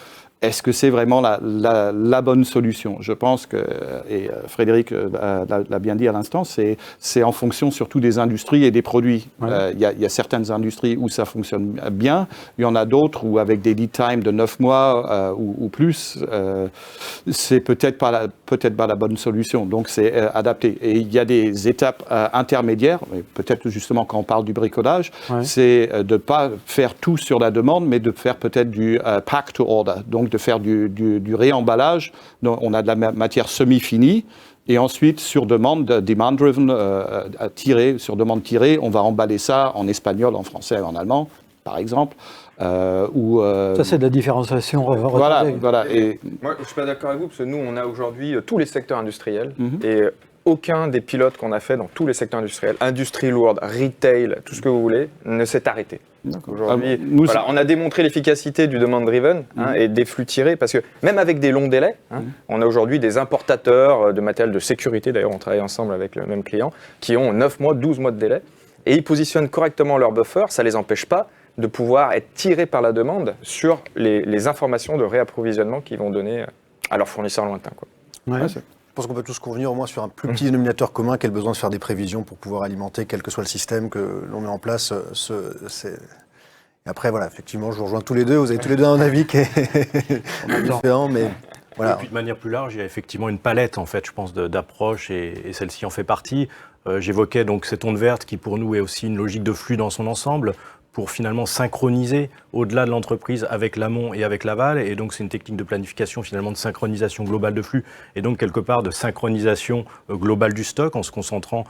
Est-ce que c'est vraiment la bonne solution? Je pense que, et Frédéric l'a bien dit à l'instant, c'est en fonction surtout des industries et des produits. Il y a certaines industries où ça fonctionne bien, il y en a d'autres où avec des lead times de 9 mois ou plus, c'est peut-être pas la bonne solution. Donc c'est adapté. Et il y a des étapes intermédiaires, peut-être justement quand on parle du bricolage, c'est de ne pas faire tout sur la demande, mais de faire peut-être du pack to order. Donc de faire du réemballage. Donc, on a de la matière semi-finie et ensuite, sur demande, demand-driven, sur demande tirée, on va emballer ça en espagnol, en français, en allemand, par exemple. Ça, c'est de la différenciation. Voilà. Et moi, je ne suis pas d'accord avec vous parce que nous, on a aujourd'hui tous les secteurs industriels et aucun des pilotes qu'on a fait dans tous les secteurs industriels, industrie lourde, retail, tout ce que vous voulez, ne s'est arrêté. Aujourd'hui, on a démontré l'efficacité du demand-driven et des flux tirés, parce que même avec des longs délais, on a aujourd'hui des importateurs de matériel de sécurité, d'ailleurs on travaille ensemble avec le même client, qui ont 9 mois, 12 mois de délai, et ils positionnent correctement leur buffer, ça ne les empêche pas de pouvoir être tirés par la demande sur les informations de réapprovisionnement qu'ils vont donner à leurs fournisseurs lointains. Je pense qu'on peut tous convenir au moins sur un plus petit dénominateur commun qu'est le besoin de faire des prévisions pour pouvoir alimenter quel que soit le système que l'on met en place. Et après, voilà, effectivement, je vous rejoins tous les deux. Vous avez tous les deux un avis qui est différent, mais voilà. Et puis de manière plus large, il y a effectivement une palette, en fait, je pense, d'approches et celle-ci en fait partie. J'évoquais donc cette onde verte qui, pour nous, est aussi une logique de flux dans son ensemble, pour finalement synchroniser au-delà de l'entreprise avec l'amont et avec l'aval. Et donc, c'est une technique de planification, finalement, de synchronisation globale de flux et donc, quelque part, de synchronisation globale du stock en se concentrant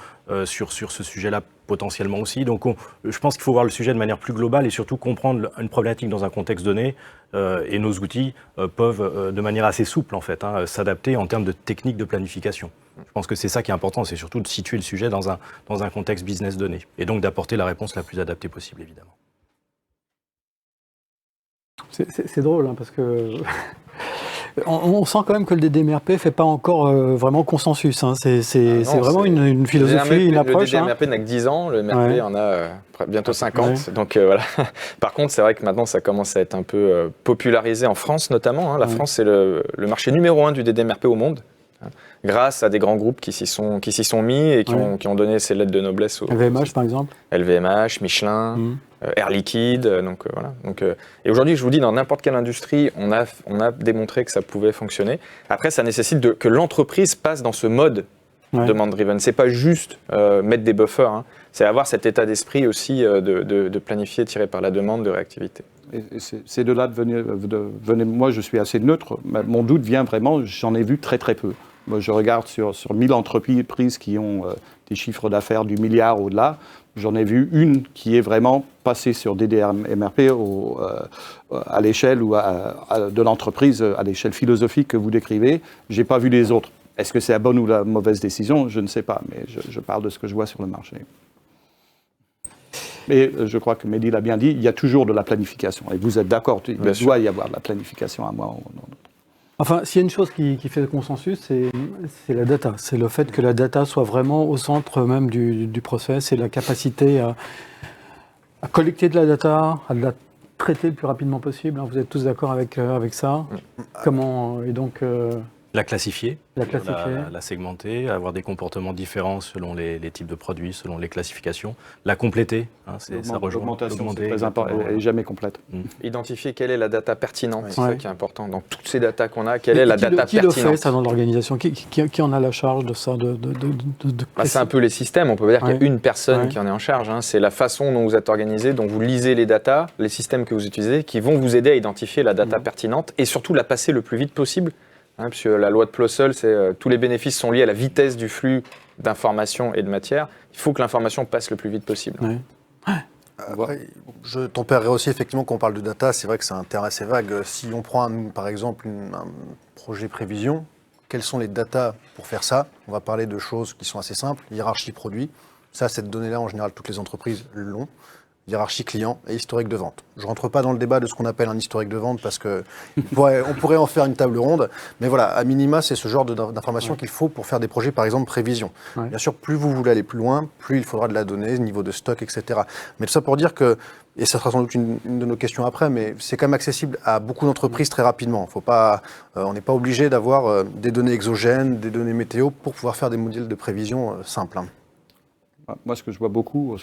sur ce sujet-là potentiellement aussi. Donc, je pense qu'il faut voir le sujet de manière plus globale et surtout comprendre une problématique dans un contexte donné. Et nos outils peuvent, de manière assez souple, en fait, s'adapter en termes de techniques de planification. Je pense que c'est ça qui est important, c'est surtout de situer le sujet dans un contexte business donné et donc d'apporter la réponse la plus adaptée possible, évidemment. C'est drôle, parce que on sent quand même que le DDMRP ne fait pas encore vraiment consensus. C'est vraiment une philosophie, une approche. Le DDMRP n'a que 10 ans, le MRP en a bientôt 50. Donc voilà. Par contre, c'est vrai que maintenant, ça commence à être un peu popularisé en France notamment. La France, c'est le marché numéro 1 du DDMRP au monde, grâce à des grands groupes qui s'y sont mis et qui ont donné ces lettres de noblesse aux LVMH, par exemple. LVMH, Michelin, Air Liquide, voilà. Et aujourd'hui, je vous dis, dans n'importe quelle industrie, on a démontré que ça pouvait fonctionner. Après, ça nécessite que l'entreprise passe dans ce mode demand-driven. C'est pas juste mettre des buffers, c'est avoir cet état d'esprit aussi de planifier, tiré par la demande, de réactivité. Et c'est de là de venir. Moi, je suis assez neutre. Mon doute vient vraiment, j'en ai vu très très peu. Moi, je regarde sur 1000 entreprises qui ont des chiffres d'affaires du milliard au-delà. J'en ai vu une qui est vraiment passée sur DDMRP à l'échelle de l'entreprise, à l'échelle philosophique que vous décrivez. Je n'ai pas vu les autres. Est-ce que c'est la bonne ou la mauvaise décision? Je ne sais pas, mais je parle de ce que je vois sur le marché. Mais je crois que Mehdi l'a bien dit, il y a toujours de la planification. Et vous êtes d'accord, il doit y avoir de la planification à un moment ou à un autre. Enfin, s'il y a une chose qui fait le consensus, c'est la data. C'est le fait que la data soit vraiment au centre même du process et la capacité à collecter de la data, à la traiter le plus rapidement possible. Vous êtes tous d'accord avec ça? Comment, et donc, la classifier, la segmenter, avoir des comportements différents selon les types de produits, selon les classifications, la compléter, ça rejoint. L'augmentation, c'est très important, elle n'est jamais complète. Identifier quelle est la data pertinente, c'est ça qui est important. Dans toutes ces datas qu'on a, quelle est la data pertinente? Qui le fait ça dans l'organisation? Qui en a la charge de ça c'est un peu les systèmes, on peut dire qu'il y a une personne qui en est en charge. C'est la façon dont vous êtes organisé, dont vous lisez les datas, les systèmes que vous utilisez, qui vont vous aider à identifier la data pertinente et surtout la passer le plus vite possible puisque la loi de Plössl, c'est tous les bénéfices sont liés à la vitesse du flux d'informations et de matière. Il faut que l'information passe le plus vite possible. Oui. Après, je tempérerai aussi effectivement quand on parle de data, c'est vrai que c'est un terme assez vague. Si on prend par exemple un projet prévision, quelles sont les datas pour faire ça? On va parler de choses qui sont assez simples, hiérarchie produit. Ça, cette donnée-là, en général, toutes les entreprises l'ont. Hiérarchie client et historique de vente. Je ne rentre pas dans le débat de ce qu'on appelle un historique de vente parce qu'on pourrait en faire une table ronde. Mais voilà, à minima, c'est ce genre d'informations qu'il faut pour faire des projets, par exemple, prévision. Ouais. Bien sûr, plus vous voulez aller plus loin, plus il faudra de la donnée, niveau de stock, etc. Mais tout ça pour dire que, et ça sera sans doute une de nos questions après, mais c'est quand même accessible à beaucoup d'entreprises très rapidement. On n'est pas obligé d'avoir des données exogènes, des données météo pour pouvoir faire des modèles de prévision simples. Moi, ce que je vois beaucoup,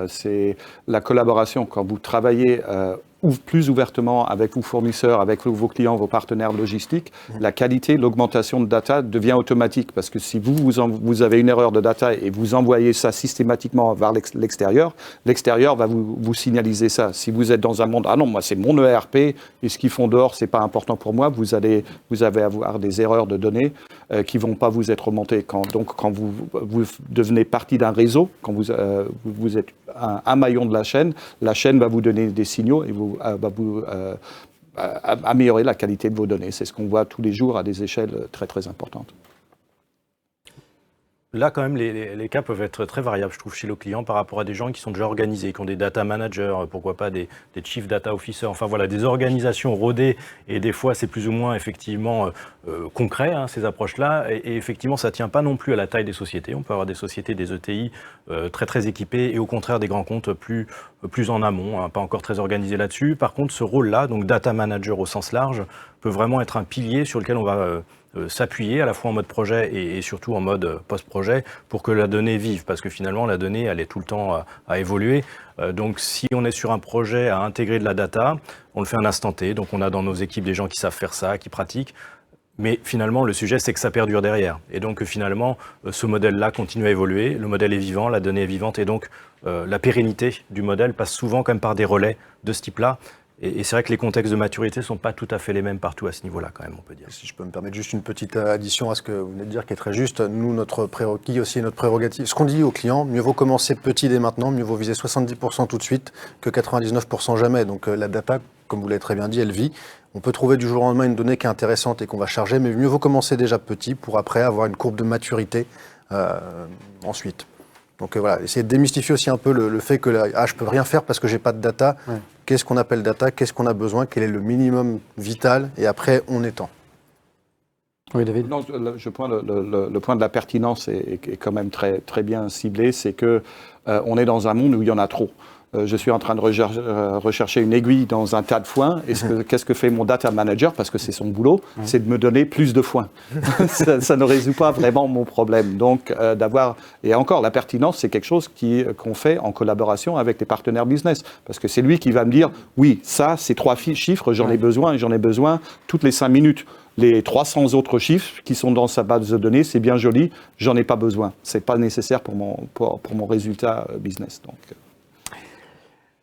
c'est la collaboration. Quand vous travaillez plus ouvertement avec vos fournisseurs, avec vos clients, vos partenaires logistiques, la qualité, l'augmentation de data devient automatique. Parce que si vous avez une erreur de data et vous envoyez ça systématiquement vers l'extérieur, l'extérieur va vous signaliser ça. Si vous êtes dans un monde, ah non, moi c'est mon ERP et ce qu'ils font dehors, c'est pas important pour moi, vous allez avoir des erreurs de données qui vont pas vous être remontées. Donc quand vous devenez partie d'un réseau, quand vous êtes un maillon de la chaîne va vous donner des signaux et va vous améliorer la qualité de vos données. C'est ce qu'on voit tous les jours à des échelles très très importantes. Là, quand même, les cas peuvent être très variables, je trouve, chez le client par rapport à des gens qui sont déjà organisés, qui ont des data managers, pourquoi pas des chief data officers, enfin voilà, des organisations rodées, et des fois, c'est plus ou moins effectivement concret, ces approches-là, et effectivement, ça ne tient pas non plus à la taille des sociétés. On peut avoir des sociétés, des ETI très très équipées, et au contraire, des grands comptes plus en amont, pas encore très organisés là-dessus. Par contre, ce rôle-là, donc data manager au sens large, peut vraiment être un pilier sur lequel on va s'appuyer à la fois en mode projet et surtout en mode post-projet pour que la donnée vive, parce que finalement la donnée elle est tout le temps à évoluer. Donc si on est sur un projet à intégrer de la data, on le fait à un instant T, donc on a dans nos équipes des gens qui savent faire ça, qui pratiquent, mais finalement le sujet c'est que ça perdure derrière, et donc finalement ce modèle-là continue à évoluer, le modèle est vivant, la donnée est vivante, et donc la pérennité du modèle passe souvent quand même par des relais de ce type-là. Et c'est vrai que les contextes de maturité ne sont pas tout à fait les mêmes partout à ce niveau-là, quand même, on peut dire. Si je peux me permettre juste une petite addition à ce que vous venez de dire, qui est très juste. Nous, notre prérequis aussi, notre prérogative, ce qu'on dit aux clients, mieux vaut commencer petit dès maintenant, mieux vaut viser 70% tout de suite que 99% jamais. Donc la data, comme vous l'avez très bien dit, elle vit. On peut trouver du jour au lendemain une donnée qui est intéressante et qu'on va charger, mais mieux vaut commencer déjà petit pour après avoir une courbe de maturité ensuite. Donc voilà, essayer de démystifier aussi un peu le fait que je peux rien faire parce que j'ai pas de data. Ouais. Qu'est-ce qu'on appelle data? Qu'est-ce qu'on a besoin? Quel est le minimum vital? Et après, on étend. Oui, David. Non, le point de la pertinence est quand même très, très bien ciblé. C'est que on est dans un monde où il y en a trop. Je suis en train de rechercher une aiguille dans un tas de foin. Qu'est-ce que fait mon data manager? Parce que c'est son boulot, c'est de me donner plus de foin. ça ne résout pas vraiment mon problème. Donc, et encore, la pertinence, c'est quelque chose qu'on fait en collaboration avec les partenaires business. Parce que c'est lui qui va me dire, oui, ça, ces 3 chiffres, j'en ai besoin, et j'en ai besoin toutes les 5 minutes. Les 300 autres chiffres qui sont dans sa base de données, c'est bien joli, j'en ai pas besoin. C'est pas nécessaire pour mon résultat business. Donc,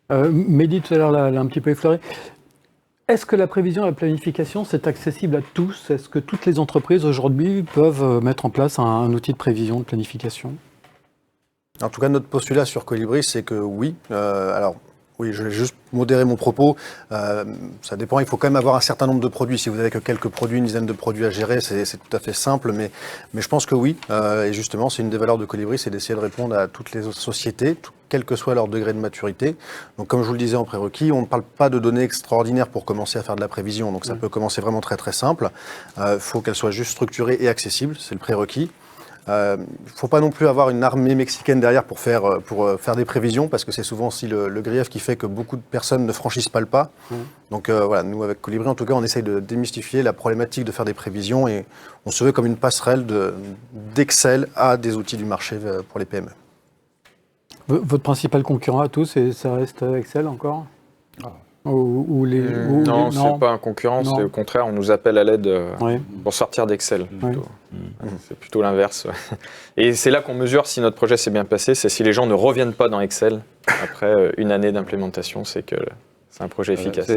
Mehdi, tout à l'heure, l'a un petit peu effleuré. Est-ce que la prévision et la planification, c'est accessible à tous? Est-ce que toutes les entreprises aujourd'hui peuvent mettre en place un outil de prévision, de planification? En tout cas, notre postulat sur Colibri, c'est que oui. Alors, oui, je vais juste modérer mon propos. Ça dépend, il faut quand même avoir un certain nombre de produits. Si vous n'avez que quelques produits, une dizaine de produits à gérer, c'est tout à fait simple. Mais je pense que oui. Et justement, c'est une des valeurs de Colibri, c'est d'essayer de répondre à toutes les autres sociétés, quel que soit leur degré de maturité. Donc, comme je vous le disais en prérequis, on ne parle pas de données extraordinaires pour commencer à faire de la prévision. Donc, ça peut commencer vraiment très, très simple. Il faut qu'elle soit juste structurée et accessible. C'est le prérequis. Il ne faut pas non plus avoir une armée mexicaine derrière pour faire des prévisions, parce que c'est souvent aussi le grief qui fait que beaucoup de personnes ne franchissent pas le pas. Donc voilà, nous avec Colibri, en tout cas, on essaye de démystifier la problématique de faire des prévisions et on se veut comme une passerelle d'Excel à des outils du marché pour les PME. Votre principal concurrent à tous, ça reste Excel encore? Non, c'est pas un concurrent, c'est au contraire, on nous appelle à l'aide pour sortir d'Excel. C'est plutôt l'inverse. Et c'est là qu'on mesure si notre projet s'est bien passé, c'est si les gens ne reviennent pas dans Excel après une année d'implémentation, c'est que c'est un projet efficace.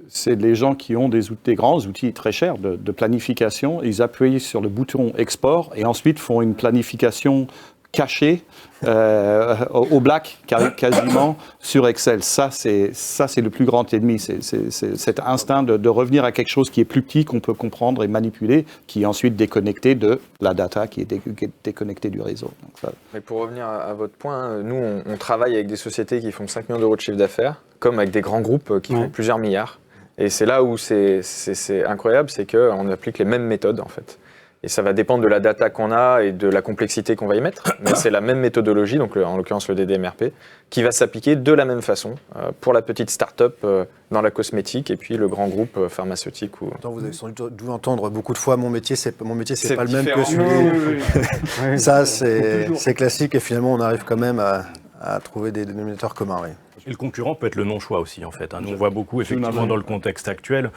c'est les gens qui ont des grands outils très chers de planification. Ils appuient sur le bouton export et ensuite font une planification cachée au black, quasiment, sur Excel. Ça, c'est le plus grand ennemi. C'est cet instinct de revenir à quelque chose qui est plus petit, qu'on peut comprendre et manipuler, qui est ensuite déconnecté de la data, qui est déconnectée du réseau. Donc, ça... Mais pour revenir à votre point, nous, on travaille avec des sociétés qui font 5 millions d'euros de chiffre d'affaires, comme avec des grands groupes qui font plusieurs milliards. Et c'est là où c'est incroyable, c'est qu'on applique les mêmes méthodes, en fait. Et ça va dépendre de la data qu'on a et de la complexité qu'on va y mettre. Mais c'est la même méthodologie, donc en l'occurrence le DDMRP, qui va s'appliquer de la même façon pour la petite start-up dans la cosmétique et puis le grand groupe pharmaceutique. Vous avez sans doute dû entendre beaucoup de fois mon métier, c'est pas le même que différent. celui. Ça, c'est classique et finalement on arrive quand même à trouver des dénominateurs communs. Oui. Et le concurrent peut être le non-choix aussi, en fait. Nous, on voit beaucoup, effectivement, dans le contexte actuel,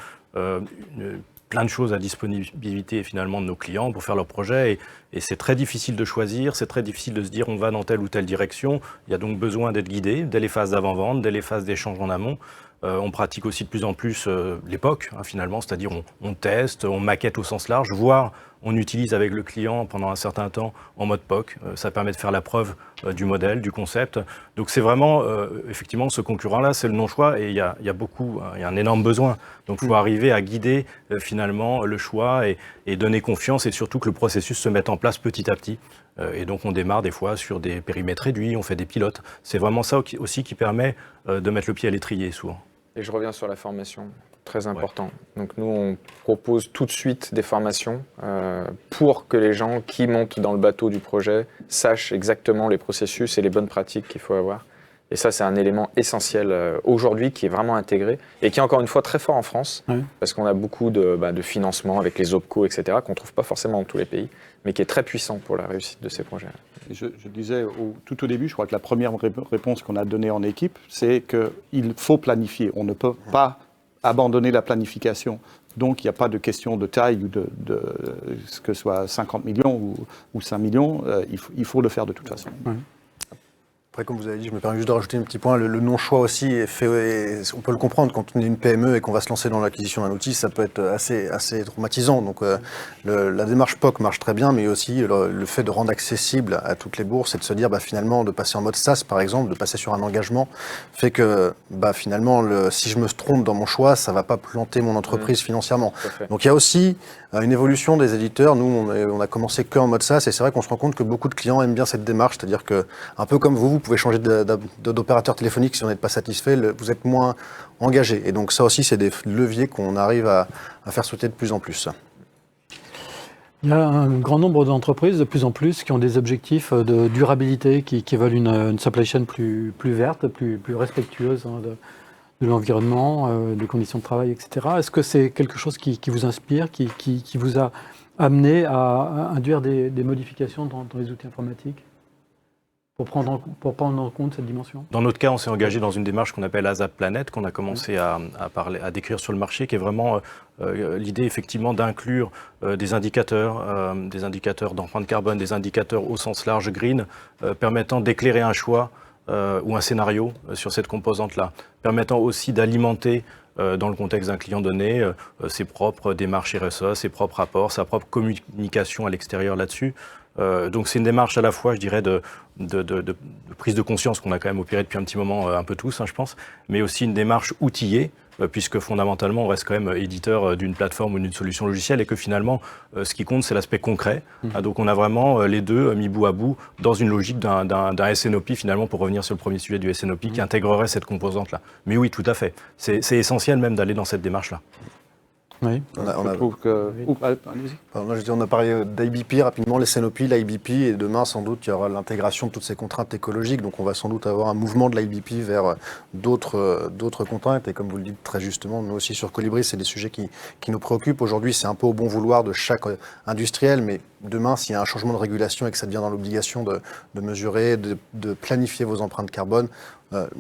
plein de choses à disponibilité finalement de nos clients pour faire leurs projets et c'est très difficile de choisir, c'est très difficile de se dire on va dans telle ou telle direction. Il y a donc besoin d'être guidé dès les phases d'avant-vente, dès les phases d'échange en amont. On pratique aussi de plus en plus l'époque, finalement, c'est-à-dire on teste, on maquette au sens large, voire on utilise avec le client pendant un certain temps en mode POC. Ça permet de faire la preuve du modèle, du concept. Donc c'est vraiment, effectivement, ce concurrent-là, c'est le non-choix et il y a un énorme besoin. Donc il faut arriver à guider finalement le choix et donner confiance et surtout que le processus se mette en place petit à petit. Et donc on démarre des fois sur des périmètres réduits, on fait des pilotes. C'est vraiment ça aussi qui permet de mettre le pied à l'étrier souvent. Et je reviens sur la formation, très important. Ouais. Donc nous, on propose tout de suite des formations pour que les gens qui montent dans le bateau du projet sachent exactement les processus et les bonnes pratiques qu'il faut avoir. Et ça, c'est un élément essentiel aujourd'hui qui est vraiment intégré et qui est encore une fois très fort en France, parce qu'on a beaucoup de financement avec les OPCO, etc., qu'on ne trouve pas forcément dans tous les pays, mais qui est très puissant pour la réussite de ces projets. Je disais tout au début, je crois que la première réponse qu'on a donnée en équipe, c'est qu'il faut planifier. On ne peut pas abandonner la planification. Donc, il n'y a pas de question de taille ou de ce que ce soit 50 millions ou 5 millions. Il faut le faire de toute façon. Après, comme vous avez dit, je me permets juste de rajouter un petit point. Le non-choix aussi, on peut le comprendre quand on est une PME et qu'on va se lancer dans l'acquisition d'un outil, ça peut être assez traumatisant. Donc, la démarche POC marche très bien, mais aussi le fait de rendre accessible à toutes les bourses et de se dire, finalement, de passer en mode SaaS, par exemple, de passer sur un engagement, fait que, finalement, si je me trompe dans mon choix, ça va pas planter mon entreprise financièrement. Donc, il y a aussi une évolution des éditeurs. Nous, on a commencé qu'en mode SaaS et c'est vrai qu'on se rend compte que beaucoup de clients aiment bien cette démarche, c'est-à-dire que, un peu comme vous pouvez changer d'opérateur téléphonique si on n'est pas satisfait, vous êtes moins engagé. Et donc ça aussi, c'est des leviers qu'on arrive à faire sauter de plus en plus. Il y a un grand nombre d'entreprises, de plus en plus, qui ont des objectifs de durabilité, qui veulent une supply chain plus verte, plus respectueuse de l'environnement, des conditions de travail, etc. Est-ce que c'est quelque chose qui vous inspire, qui vous a amené à induire des modifications dans les outils informatiques ? Pour prendre en compte cette dimension? Dans notre cas, on s'est engagé dans une démarche qu'on appelle ASAP Planet, qu'on a commencé à décrire sur le marché, qui est vraiment l'idée effectivement d'inclure des indicateurs d'empreinte carbone, des indicateurs au sens large green, permettant d'éclairer un choix ou un scénario sur cette composante-là, permettant aussi d'alimenter dans le contexte d'un client donné, ses propres démarches RSE, ses propres rapports, sa propre communication à l'extérieur là-dessus. Donc c'est une démarche à la fois, je dirais, de prise de conscience qu'on a quand même opéré depuis un petit moment, un peu tous, je pense, mais aussi une démarche outillée, puisque fondamentalement on reste quand même éditeur d'une plateforme ou d'une solution logicielle et que finalement ce qui compte c'est l'aspect concret. Donc on a vraiment les deux mis bout à bout dans une logique d'un SNOP finalement, pour revenir sur le premier sujet du SNOP qui intégrerait cette composante-là. Mais oui, tout à fait. C'est essentiel même d'aller dans cette démarche-là. Oui. On a parlé d'IBP rapidement, les SNOP, l'IBP, et demain sans doute il y aura l'intégration de toutes ces contraintes écologiques, donc on va sans doute avoir un mouvement de l'IBP vers d'autres contraintes, et comme vous le dites très justement, nous aussi sur Colibri, c'est des sujets qui nous préoccupent. Aujourd'hui c'est un peu au bon vouloir de chaque industriel, mais demain s'il y a un changement de régulation et que ça devient dans l'obligation de mesurer, de planifier vos empreintes carbone,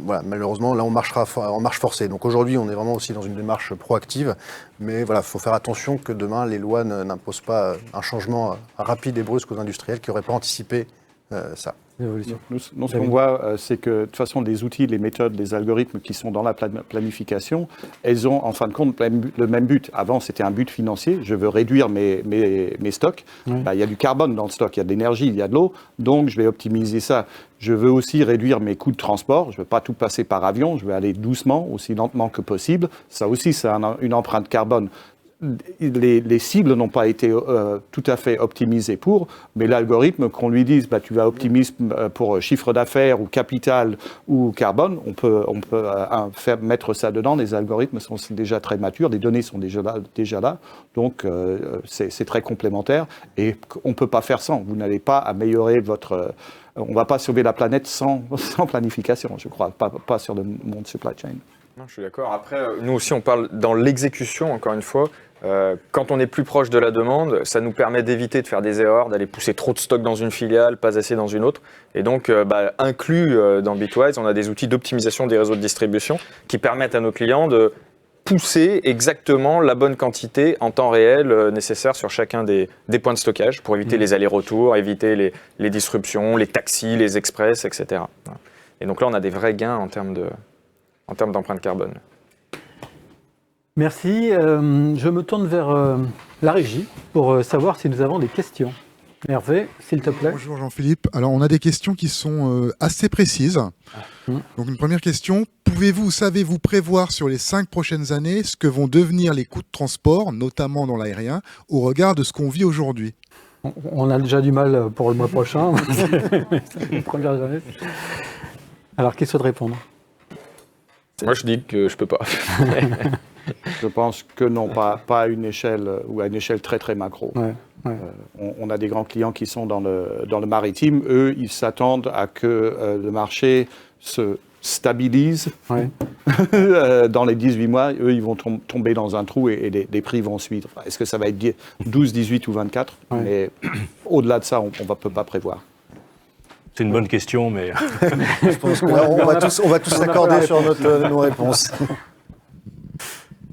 malheureusement, là, on marchera en marche forcée. Donc aujourd'hui, on est vraiment aussi dans une démarche proactive. Mais il faut faire attention que demain, les lois n'imposent pas un changement rapide et brusque aux industriels qui n'auraient pas anticipé ça. Nous, ce qu'on voit, c'est que de toute façon, les outils, les méthodes, les algorithmes qui sont dans la planification, elles ont en fin de compte le même but. Avant, c'était un but financier. Je veux réduire mes stocks. Il y a du carbone dans le stock, il y a de l'énergie, il y a de l'eau. Donc, je vais optimiser ça. Je veux aussi réduire mes coûts de transport. Je ne veux pas tout passer par avion. Je veux aller doucement, aussi lentement que possible. Ça aussi, c'est une empreinte carbone. Les cibles n'ont pas été tout à fait optimisées mais l'algorithme, qu'on lui dise tu vas optimiser pour chiffre d'affaires ou capital ou carbone, on peut faire mettre ça dedans. Les algorithmes sont déjà très matures, les données sont déjà là, donc c'est très complémentaire et on ne peut pas faire sans. Vous n'allez pas améliorer on ne va pas sauver la planète sans planification, je crois, pas sur le monde supply chain. Non, je suis d'accord. Après, nous aussi, on parle dans l'exécution, encore une fois. Quand on est plus proche de la demande, ça nous permet d'éviter de faire des erreurs, d'aller pousser trop de stock dans une filiale, pas assez dans une autre. Et donc, inclus dans Bitwise, on a des outils d'optimisation des réseaux de distribution qui permettent à nos clients de pousser exactement la bonne quantité en temps réel nécessaire sur chacun des points de stockage pour éviter les allers-retours, éviter les disruptions, les taxis, les express, etc. Et donc là, on a des vrais gains en termes d'empreinte carbone. Merci. Je me tourne vers la régie pour savoir si nous avons des questions. Hervé, s'il te plaît. Bonjour Jean-Philippe. Alors, on a des questions qui sont assez précises. Donc, une première question. Savez-vous prévoir sur les 5 prochaines années ce que vont devenir les coûts de transport, notamment dans l'aérien, au regard de ce qu'on vit aujourd'hui ? On a déjà du mal pour le mois prochain. C'est les premières années. Alors, qui souhaite répondre ? Moi, je dis que je peux pas. Je pense que non, pas à une échelle ou à une échelle très très macro. On a des grands clients qui sont dans le maritime. Eux, ils s'attendent à que le marché se stabilise dans les 18 mois. Eux, ils vont tomber dans un trou et les prix vont suivre. Est-ce que ça va être 12, 18 ou 24 ? Mais au-delà de ça, on ne peut pas prévoir. C'est une bonne question, mais... Je pense qu'on va tous s'accorder sur nos réponses.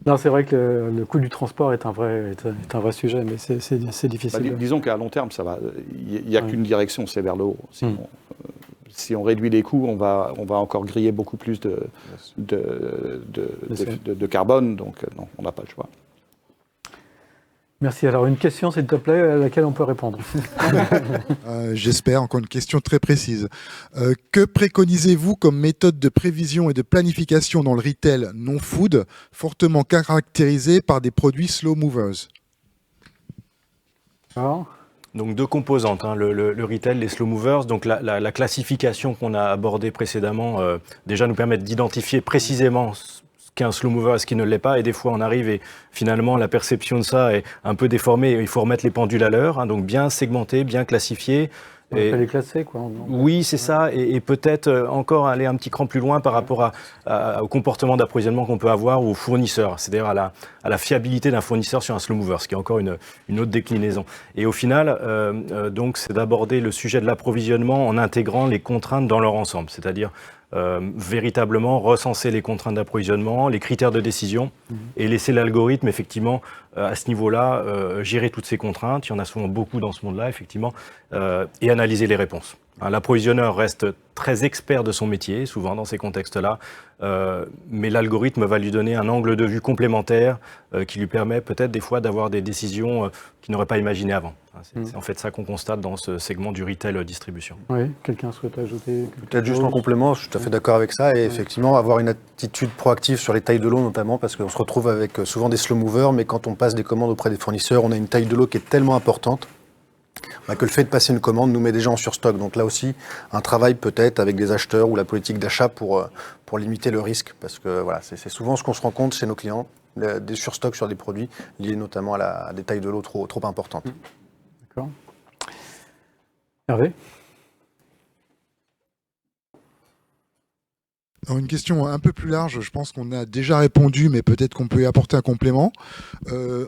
Non, c'est vrai que le coût du transport est un vrai sujet, mais c'est difficile. Disons qu'à long terme, ça va. Il n'y a qu'une direction, c'est vers le haut. Si on réduit les coûts, on va encore griller beaucoup plus de carbone, donc non, on n'a pas le choix. Merci. Alors, une question, s'il te plaît, à laquelle on peut répondre. J'espère, encore une question très précise. Que préconisez-vous comme méthode de prévision et de planification dans le retail non-food, fortement caractérisé par des produits slow movers ? Donc 2 composantes, le retail, les slow movers. Donc la classification qu'on a abordée précédemment déjà nous permet d'identifier précisément qu'un slow mover, ce qui ne l'est pas, et des fois on arrive et finalement la perception de ça est un peu déformée, il faut remettre les pendules à l'heure, donc bien segmenté, bien classifié. On peut les classer, quoi. Oui, c'est ça, et peut-être encore aller un petit cran plus loin par rapport au comportement d'approvisionnement qu'on peut avoir ou aux fournisseurs, c'est-à-dire à la fiabilité d'un fournisseur sur un slow mover, ce qui est encore une autre déclinaison. Et au final, donc, c'est d'aborder le sujet de l'approvisionnement en intégrant les contraintes dans leur ensemble, c'est-à-dire véritablement recenser les contraintes d'approvisionnement, les critères de décision et laisser l'algorithme effectivement à ce niveau-là gérer toutes ces contraintes. Il y en a souvent beaucoup dans ce monde-là effectivement et analyser les réponses. L'approvisionneur reste très expert de son métier, souvent dans ces contextes-là, mais l'algorithme va lui donner un angle de vue complémentaire qui lui permet peut-être des fois d'avoir des décisions qu'il n'aurait pas imaginées avant. C'est en fait ça qu'on constate dans ce segment du retail distribution. Oui, quelqu'un souhaite ajouter peut-être juste en complément, je suis tout à fait d'accord avec ça, et effectivement avoir une attitude proactive sur les tailles de lot notamment, parce qu'on se retrouve avec souvent des slow movers, mais quand on passe des commandes auprès des fournisseurs, on a une taille de lot qui est tellement importante que le fait de passer une commande nous met déjà en surstock. Donc là aussi, un travail peut-être avec des acheteurs ou la politique d'achat pour limiter le risque. Parce que voilà, c'est souvent ce qu'on se rend compte chez nos clients, des surstocks sur des produits liés notamment à des tailles de l'eau trop importantes. D'accord. Hervé ? Alors une question un peu plus large, je pense qu'on a déjà répondu, mais peut-être qu'on peut y apporter un complément.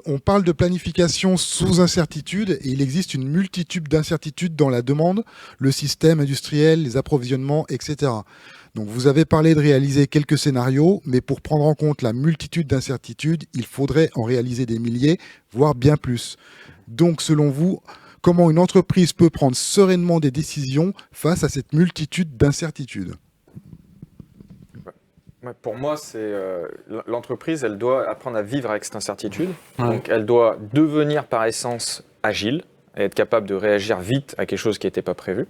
On parle de planification sous incertitude, et il existe une multitude d'incertitudes dans la demande, le système industriel, les approvisionnements, etc. Donc vous avez parlé de réaliser quelques scénarios, mais pour prendre en compte la multitude d'incertitudes, il faudrait en réaliser des milliers, voire bien plus. Donc selon vous, comment une entreprise peut prendre sereinement des décisions face à cette multitude d'incertitudes. Pour moi, c'est l'entreprise, elle doit apprendre à vivre avec cette incertitude. Donc, elle doit devenir par essence agile et être capable de réagir vite à quelque chose qui n'était pas prévu.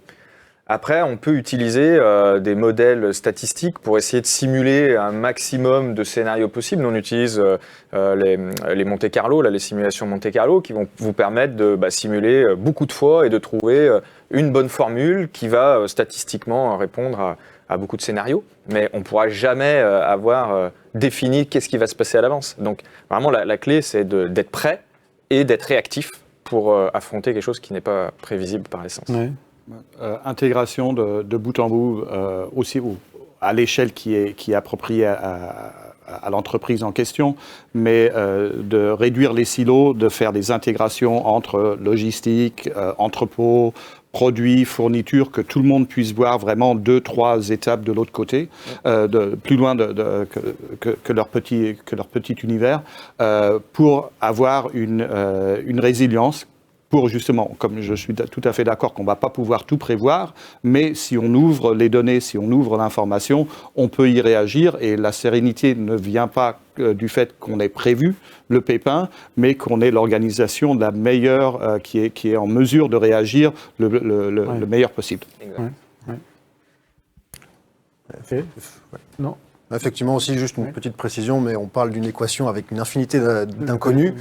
Après, on peut utiliser des modèles statistiques pour essayer de simuler un maximum de scénarios possibles. On utilise les Monte Carlo, les simulations Monte Carlo, qui vont vous permettre de simuler beaucoup de fois et de trouver une bonne formule qui va statistiquement répondre à beaucoup de scénarios. Mais on ne pourra jamais avoir défini qu'est-ce qui va se passer à l'avance. Donc, vraiment, la clé, c'est d'être prêt et d'être réactif pour affronter quelque chose qui n'est pas prévisible par essence. Ouais. Intégration de bout en bout, aussi à l'échelle qui est appropriée à l'entreprise en question, mais de réduire les silos, de faire des intégrations entre logistique, entrepôt, produits, fournitures, que tout le monde puisse voir vraiment 2-3 étapes de l'autre côté, plus loin que leur petit univers, pour avoir une résilience. Pour justement, comme je suis tout à fait d'accord qu'on ne va pas pouvoir tout prévoir, mais si on ouvre les données, si on ouvre l'information, on peut y réagir et la sérénité ne vient pas du fait qu'on ait prévu le pépin, mais qu'on ait l'organisation de la meilleure qui est en mesure de réagir le meilleur possible. Exact. Non. Effectivement aussi, juste une petite précision, mais on parle d'une équation avec une infinité d'inconnus.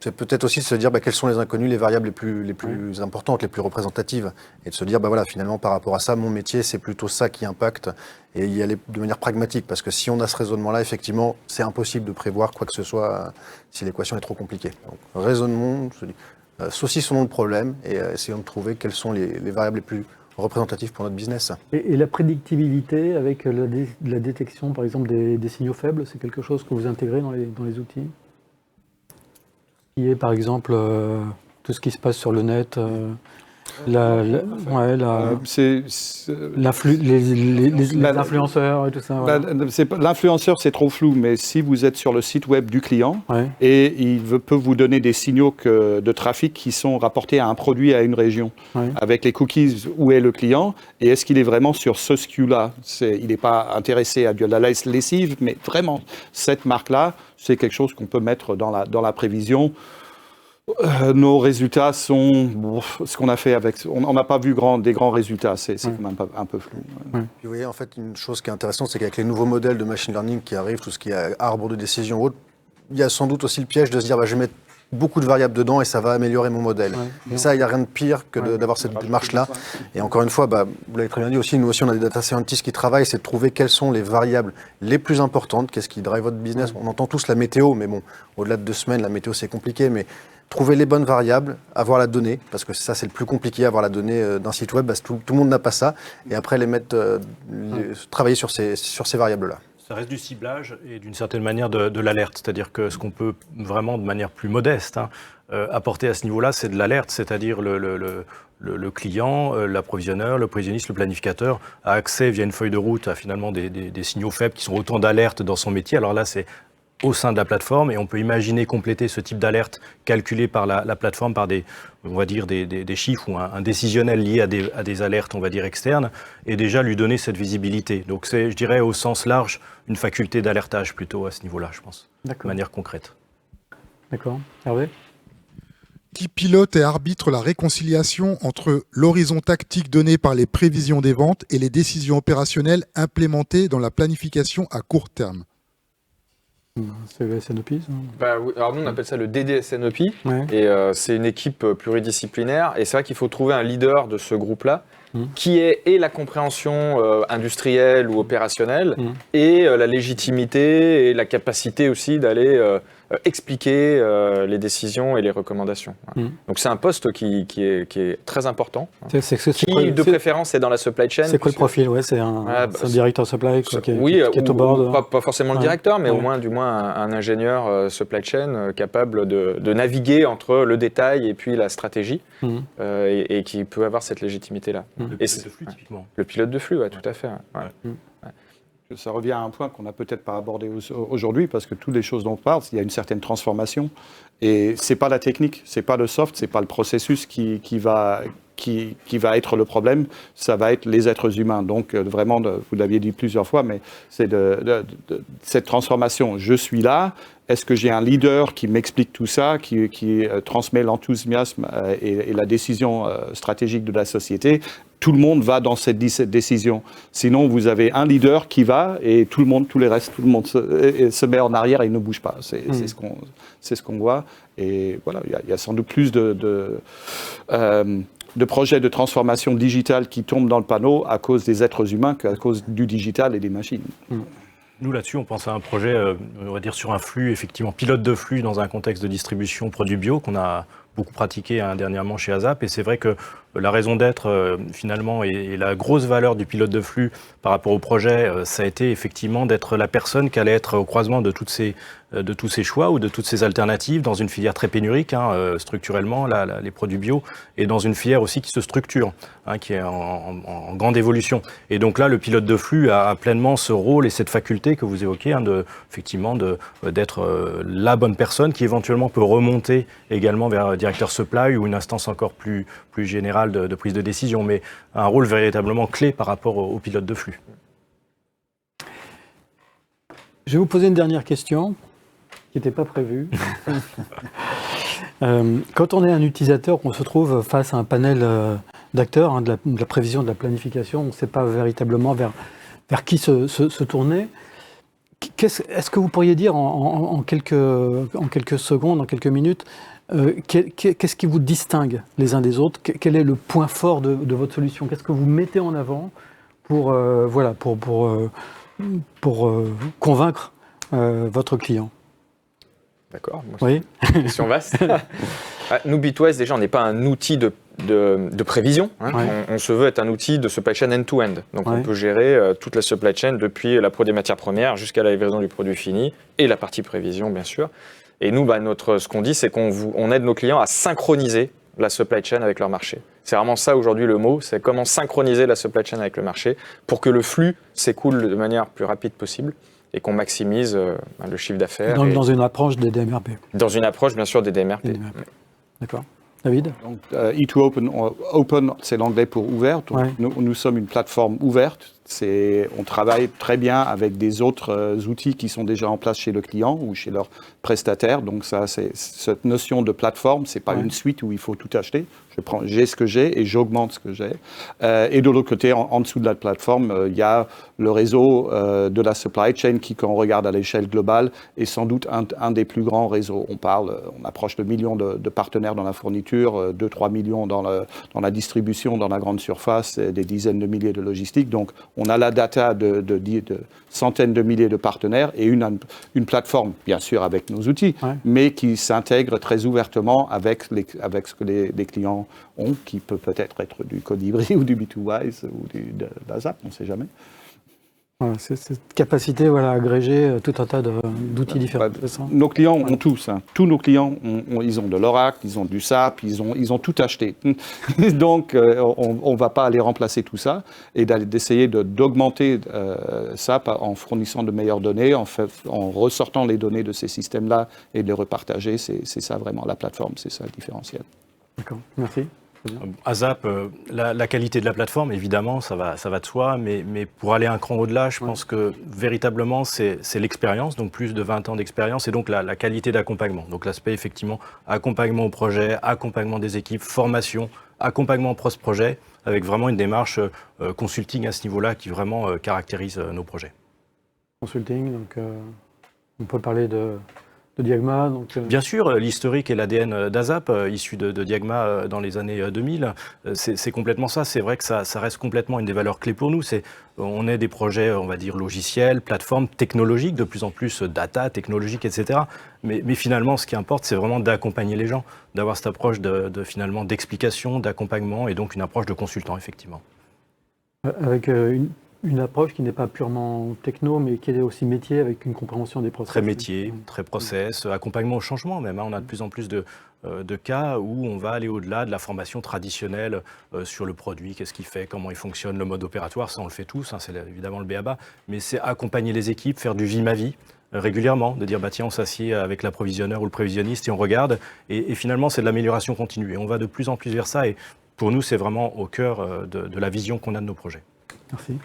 C'est peut-être aussi de se dire quels sont les inconnus, les variables les plus importantes, les plus représentatives, et de se dire finalement par rapport à ça, mon métier c'est plutôt ça qui impacte, et y aller de manière pragmatique, parce que si on a ce raisonnement-là, effectivement, c'est impossible de prévoir quoi que ce soit si l'équation est trop compliquée. Donc raisonnement, saucissons le problème et essayons de trouver quelles sont les variables les plus représentatives pour notre business. Et la prédictibilité avec la détection, par exemple, des signaux faibles, c'est quelque chose que vous intégrez dans les outils ? Qui est par exemple tout ce qui se passe sur le net, les influenceurs et tout ça. Voilà. L'influenceur, c'est trop flou, mais si vous êtes sur le site web du client et il peut vous donner des signaux de trafic qui sont rapportés à un produit, à une région, avec les cookies, où est le client et est-ce qu'il est vraiment sur ce SKU-là. Il n'est pas intéressé à de la lessive, mais vraiment, cette marque-là, c'est quelque chose qu'on peut mettre dans la prévision. Nos résultats sont ce qu'on a fait avec. On n'a pas vu des grands résultats, c'est quand même un peu flou. Puis vous voyez, en fait, une chose qui est intéressante, c'est qu'avec les nouveaux modèles de machine learning qui arrivent, tout ce qui est arbre de décision ou autre, il y a sans doute aussi le piège de se dire je vais mettre beaucoup de variables dedans et ça va améliorer mon modèle. Et ça, il n'y a rien de pire que d'avoir cette démarche-là. Et encore une fois, vous l'avez très bien dit aussi, nous aussi, on a des data scientists qui travaillent, c'est de trouver quelles sont les variables les plus importantes, qu'est-ce qui drive votre business. On entend tous la météo, mais bon, au-delà de 2 semaines, la météo, c'est compliqué, mais trouver les bonnes variables, avoir la donnée, parce que ça, c'est le plus compliqué, avoir la donnée d'un site web, tout le monde n'a pas ça, et après les mettre, travailler sur ces variables-là. Ça reste du ciblage et d'une certaine manière de l'alerte. C'est-à-dire que ce qu'on peut vraiment de manière plus modeste apporter à ce niveau-là, c'est de l'alerte. C'est-à-dire le client, l'approvisionneur, le prévisionniste, le planificateur a accès via une feuille de route à finalement des signaux faibles qui sont autant d'alertes dans son métier. Alors là, c'est au sein de la plateforme et on peut imaginer compléter ce type d'alerte calculé par la plateforme par des chiffres ou un décisionnel lié à des alertes, on va dire, externes et déjà lui donner cette visibilité. Donc c'est, je dirais, au sens large, une faculté d'alertage plutôt à ce niveau-là, je pense, de manière concrète. D'accord. Hervé ? Qui pilote et arbitre la réconciliation entre l'horizon tactique donné par les prévisions des ventes et les décisions opérationnelles implémentées dans la planification à court terme ? C'est le SNOP, ça ? Oui. Alors nous, on appelle ça le DDSNOP, et c'est une équipe pluridisciplinaire, et c'est vrai qu'il faut trouver un leader de ce groupe-là, qui ait et la compréhension industrielle ou opérationnelle, et la légitimité et la capacité aussi d'aller expliquer les décisions et les recommandations. Donc c'est un poste qui est très important, qui de préférence est dans la supply chain. C'est quoi le profil ? C'est un directeur supply qui est au board. Pas forcément le directeur, mais au moins du moins un ingénieur supply chain capable de naviguer entre le détail et puis la stratégie, et qui peut avoir cette légitimité-là. Le pilote de flux, typiquement. Le pilote de flux, tout à fait. Ça revient à un point qu'on n'a peut-être pas abordé aujourd'hui, parce que toutes les choses dont on parle, il y a une certaine transformation. Et ce n'est pas la technique, ce n'est pas le soft, ce n'est pas le processus qui va être le problème, ça va être les êtres humains. Donc vraiment, vous l'aviez dit plusieurs fois, mais c'est cette transformation. Je suis là, est-ce que j'ai un leader qui m'explique tout ça, qui transmet l'enthousiasme et la décision stratégique de la société? Tout le monde va dans cette décision. Sinon, vous avez un leader qui va et tout le monde se met en arrière et ne bouge pas. C'est ce qu'on voit. Et voilà, il y a sans doute plus de projets de transformation digitale qui tombent dans le panneau à cause des êtres humains qu'à cause du digital et des machines. Nous, là-dessus, on pense à un projet, on va dire, sur un flux, effectivement, pilote de flux dans un contexte de distribution produits bio qu'on a beaucoup pratiqué dernièrement chez ASAP. Et c'est vrai que la raison d'être, finalement, et la grosse valeur du pilote de flux par rapport au projet, ça a été effectivement d'être la personne qui allait être au croisement de tous ces choix ou de toutes ces alternatives dans une filière très pénurique, structurellement, les produits bio, et dans une filière aussi qui se structure, qui est en grande évolution. Et donc là, le pilote de flux a pleinement ce rôle et cette faculté que vous évoquez, d'être la bonne personne qui éventuellement peut remonter également vers directeur supply ou une instance encore plus générale de prise de décision, mais un rôle véritablement clé par rapport au pilote de flux. Je vais vous poser une dernière question qui n'était pas prévue. Quand on est un utilisateur, on se trouve face à un panel d'acteurs, de la prévision, de la planification, on ne sait pas véritablement vers qui se tourner. Est-ce que vous pourriez dire en quelques secondes, en quelques minutes, qu'est-ce qui vous distingue les uns des autres? Quel est le point fort de votre solution? Qu'est-ce que vous mettez en avant pour convaincre votre client? D'accord. Oui. Question vaste. Nous, Bitwise, déjà, on n'est pas un outil de prévision. On se veut être un outil de supply chain end-to-end. Donc, on peut gérer toute la supply chain depuis la pro des matières premières jusqu'à la livraison du produit fini et la partie prévision, bien sûr. Et nous, ce qu'on dit, c'est qu'on aide nos clients à synchroniser la supply chain avec leur marché. C'est vraiment ça aujourd'hui le mot, c'est comment synchroniser la supply chain avec le marché pour que le flux s'écoule de manière plus rapide possible et qu'on maximise le chiffre d'affaires. Dans une approche des DMRP. Dans une approche, bien sûr, des DMRP. D'accord. David? Donc, E2Open, open, c'est l'anglais pour ouvert. Donc, nous sommes une plateforme ouverte. On travaille très bien avec des autres outils qui sont déjà en place chez le client ou chez leur prestataire. Donc ça, cette notion de plateforme, c'est pas une suite où il faut tout acheter. J'ai ce que j'ai et j'augmente ce que j'ai. Et de l'autre côté, en dessous de la plateforme, il y a le réseau de la supply chain qui, quand on regarde à l'échelle globale, est sans doute un des plus grands réseaux. On approche de millions de partenaires dans la fourniture, 2-3 millions dans la distribution, dans la grande surface, des dizaines de milliers de logistiques. Donc, on a la data de centaines de milliers de partenaires et une plateforme, bien sûr, avec nos outils, mais qui s'intègre très ouvertement avec ce que les clients ont, qui peut-être être du Colibri ou du Bitwise ou d'ASAP, on ne sait jamais. Voilà, c'est cette capacité à agréger tout un tas d'outils différents. Nos clients ont tous. Tous nos clients, ils ont de l'Oracle, ils ont du SAP, ils ont tout acheté. Donc, on ne va pas aller remplacer tout ça et d'essayer d'augmenter SAP en fournissant de meilleures données, en ressortant les données de ces systèmes-là et de les repartager. C'est ça vraiment la plateforme, c'est ça le différentiel. D'accord, merci. ASAP, la qualité de la plateforme, évidemment, ça va de soi, mais pour aller un cran au-delà, je pense que véritablement, c'est l'expérience, donc plus de 20 ans d'expérience, et donc la qualité d'accompagnement. Donc l'aspect, effectivement, accompagnement au projet, accompagnement des équipes, formation, accompagnement post-projet, avec vraiment une démarche consulting à ce niveau-là qui vraiment caractérise nos projets. Consulting, donc on peut parler de Diagma. Bien sûr, l'historique et l'ADN d'ASAP, issu de Diagma dans les années 2000, c'est complètement ça. C'est vrai que ça reste complètement une des valeurs clés pour nous. On est des projets, on va dire, logiciels, plateformes technologiques, de plus en plus data, technologiques, etc. Mais finalement, ce qui importe, c'est vraiment d'accompagner les gens, d'avoir cette approche finalement d'explication, d'accompagnement et donc une approche de consultant, effectivement. Avec une une approche qui n'est pas purement techno, mais qui est aussi métier avec une compréhension des process. Très métier, très process, accompagnement au changement même. On a de plus en plus de cas où on va aller au-delà de la formation traditionnelle sur le produit, qu'est-ce qu'il fait, comment il fonctionne, le mode opératoire, ça on le fait tous, c'est évidemment le b.a.-ba, mais c'est accompagner les équipes, faire du vie-ma-vie régulièrement, de dire bah tiens on s'assied avec l'approvisionneur ou le prévisionniste et on regarde, et finalement c'est de l'amélioration continue, et on va de plus en plus vers ça, et pour nous c'est vraiment au cœur de la vision qu'on a de nos projets. Merci.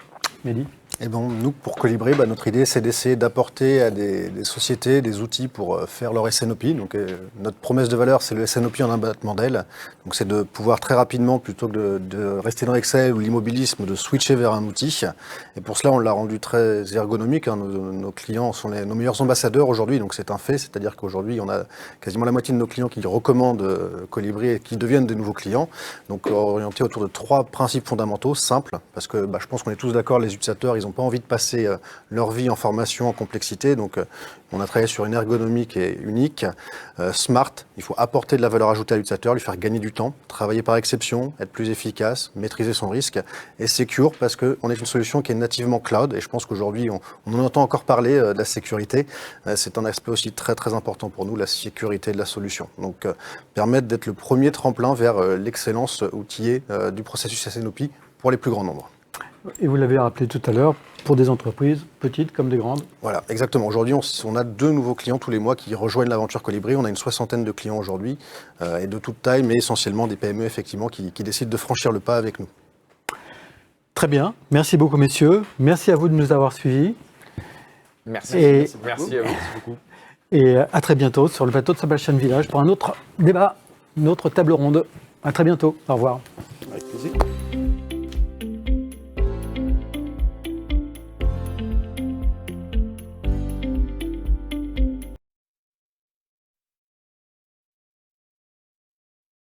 Mehdi? Et bon, nous, pour Colibri, notre idée, c'est d'essayer d'apporter à des sociétés des outils pour faire leur SNOP. Donc, notre promesse de valeur, c'est le SNOP en un battement d'aile. Donc, c'est de pouvoir très rapidement, plutôt que de rester dans Excel ou l'immobilisme, de switcher vers un outil. Et pour cela, on l'a rendu très ergonomique. Nos clients sont nos meilleurs ambassadeurs aujourd'hui, donc c'est un fait. C'est-à-dire qu'aujourd'hui, on a quasiment la moitié de nos clients qui recommandent Colibri et qui deviennent des nouveaux clients. Donc, orientés autour de 3 principes fondamentaux, simples, parce que je pense qu'on est tous d'accord, les utilisateurs, ils n'ont pas envie de passer leur vie en formation, en complexité. Donc, on a travaillé sur une ergonomie qui est unique. Smart, il faut apporter de la valeur ajoutée à l'utilisateur, lui faire gagner du temps, travailler par exception, être plus efficace, maîtriser son risque. Et Secure, parce qu'on est une solution qui est nativement cloud. Et je pense qu'aujourd'hui, on en entend encore parler de la sécurité. C'est un aspect aussi très, très important pour nous, la sécurité de la solution. Donc, permettre d'être le premier tremplin vers l'excellence outillée du processus SNOP pour les plus grands nombres. Et vous l'avez rappelé tout à l'heure, pour des entreprises petites comme des grandes. Voilà, exactement. Aujourd'hui, on a 2 nouveaux clients tous les mois qui rejoignent l'aventure Colibri. On a une 60aine de clients aujourd'hui, et de toute taille, mais essentiellement des PME, effectivement, qui décident de franchir le pas avec nous. Très bien. Merci beaucoup, messieurs. Merci à vous de nous avoir suivis. Merci. Et- Merci à vous beaucoup. Et à très bientôt sur le plateau de Supply Chain Village pour un autre débat, une autre table ronde. À très bientôt. Au revoir.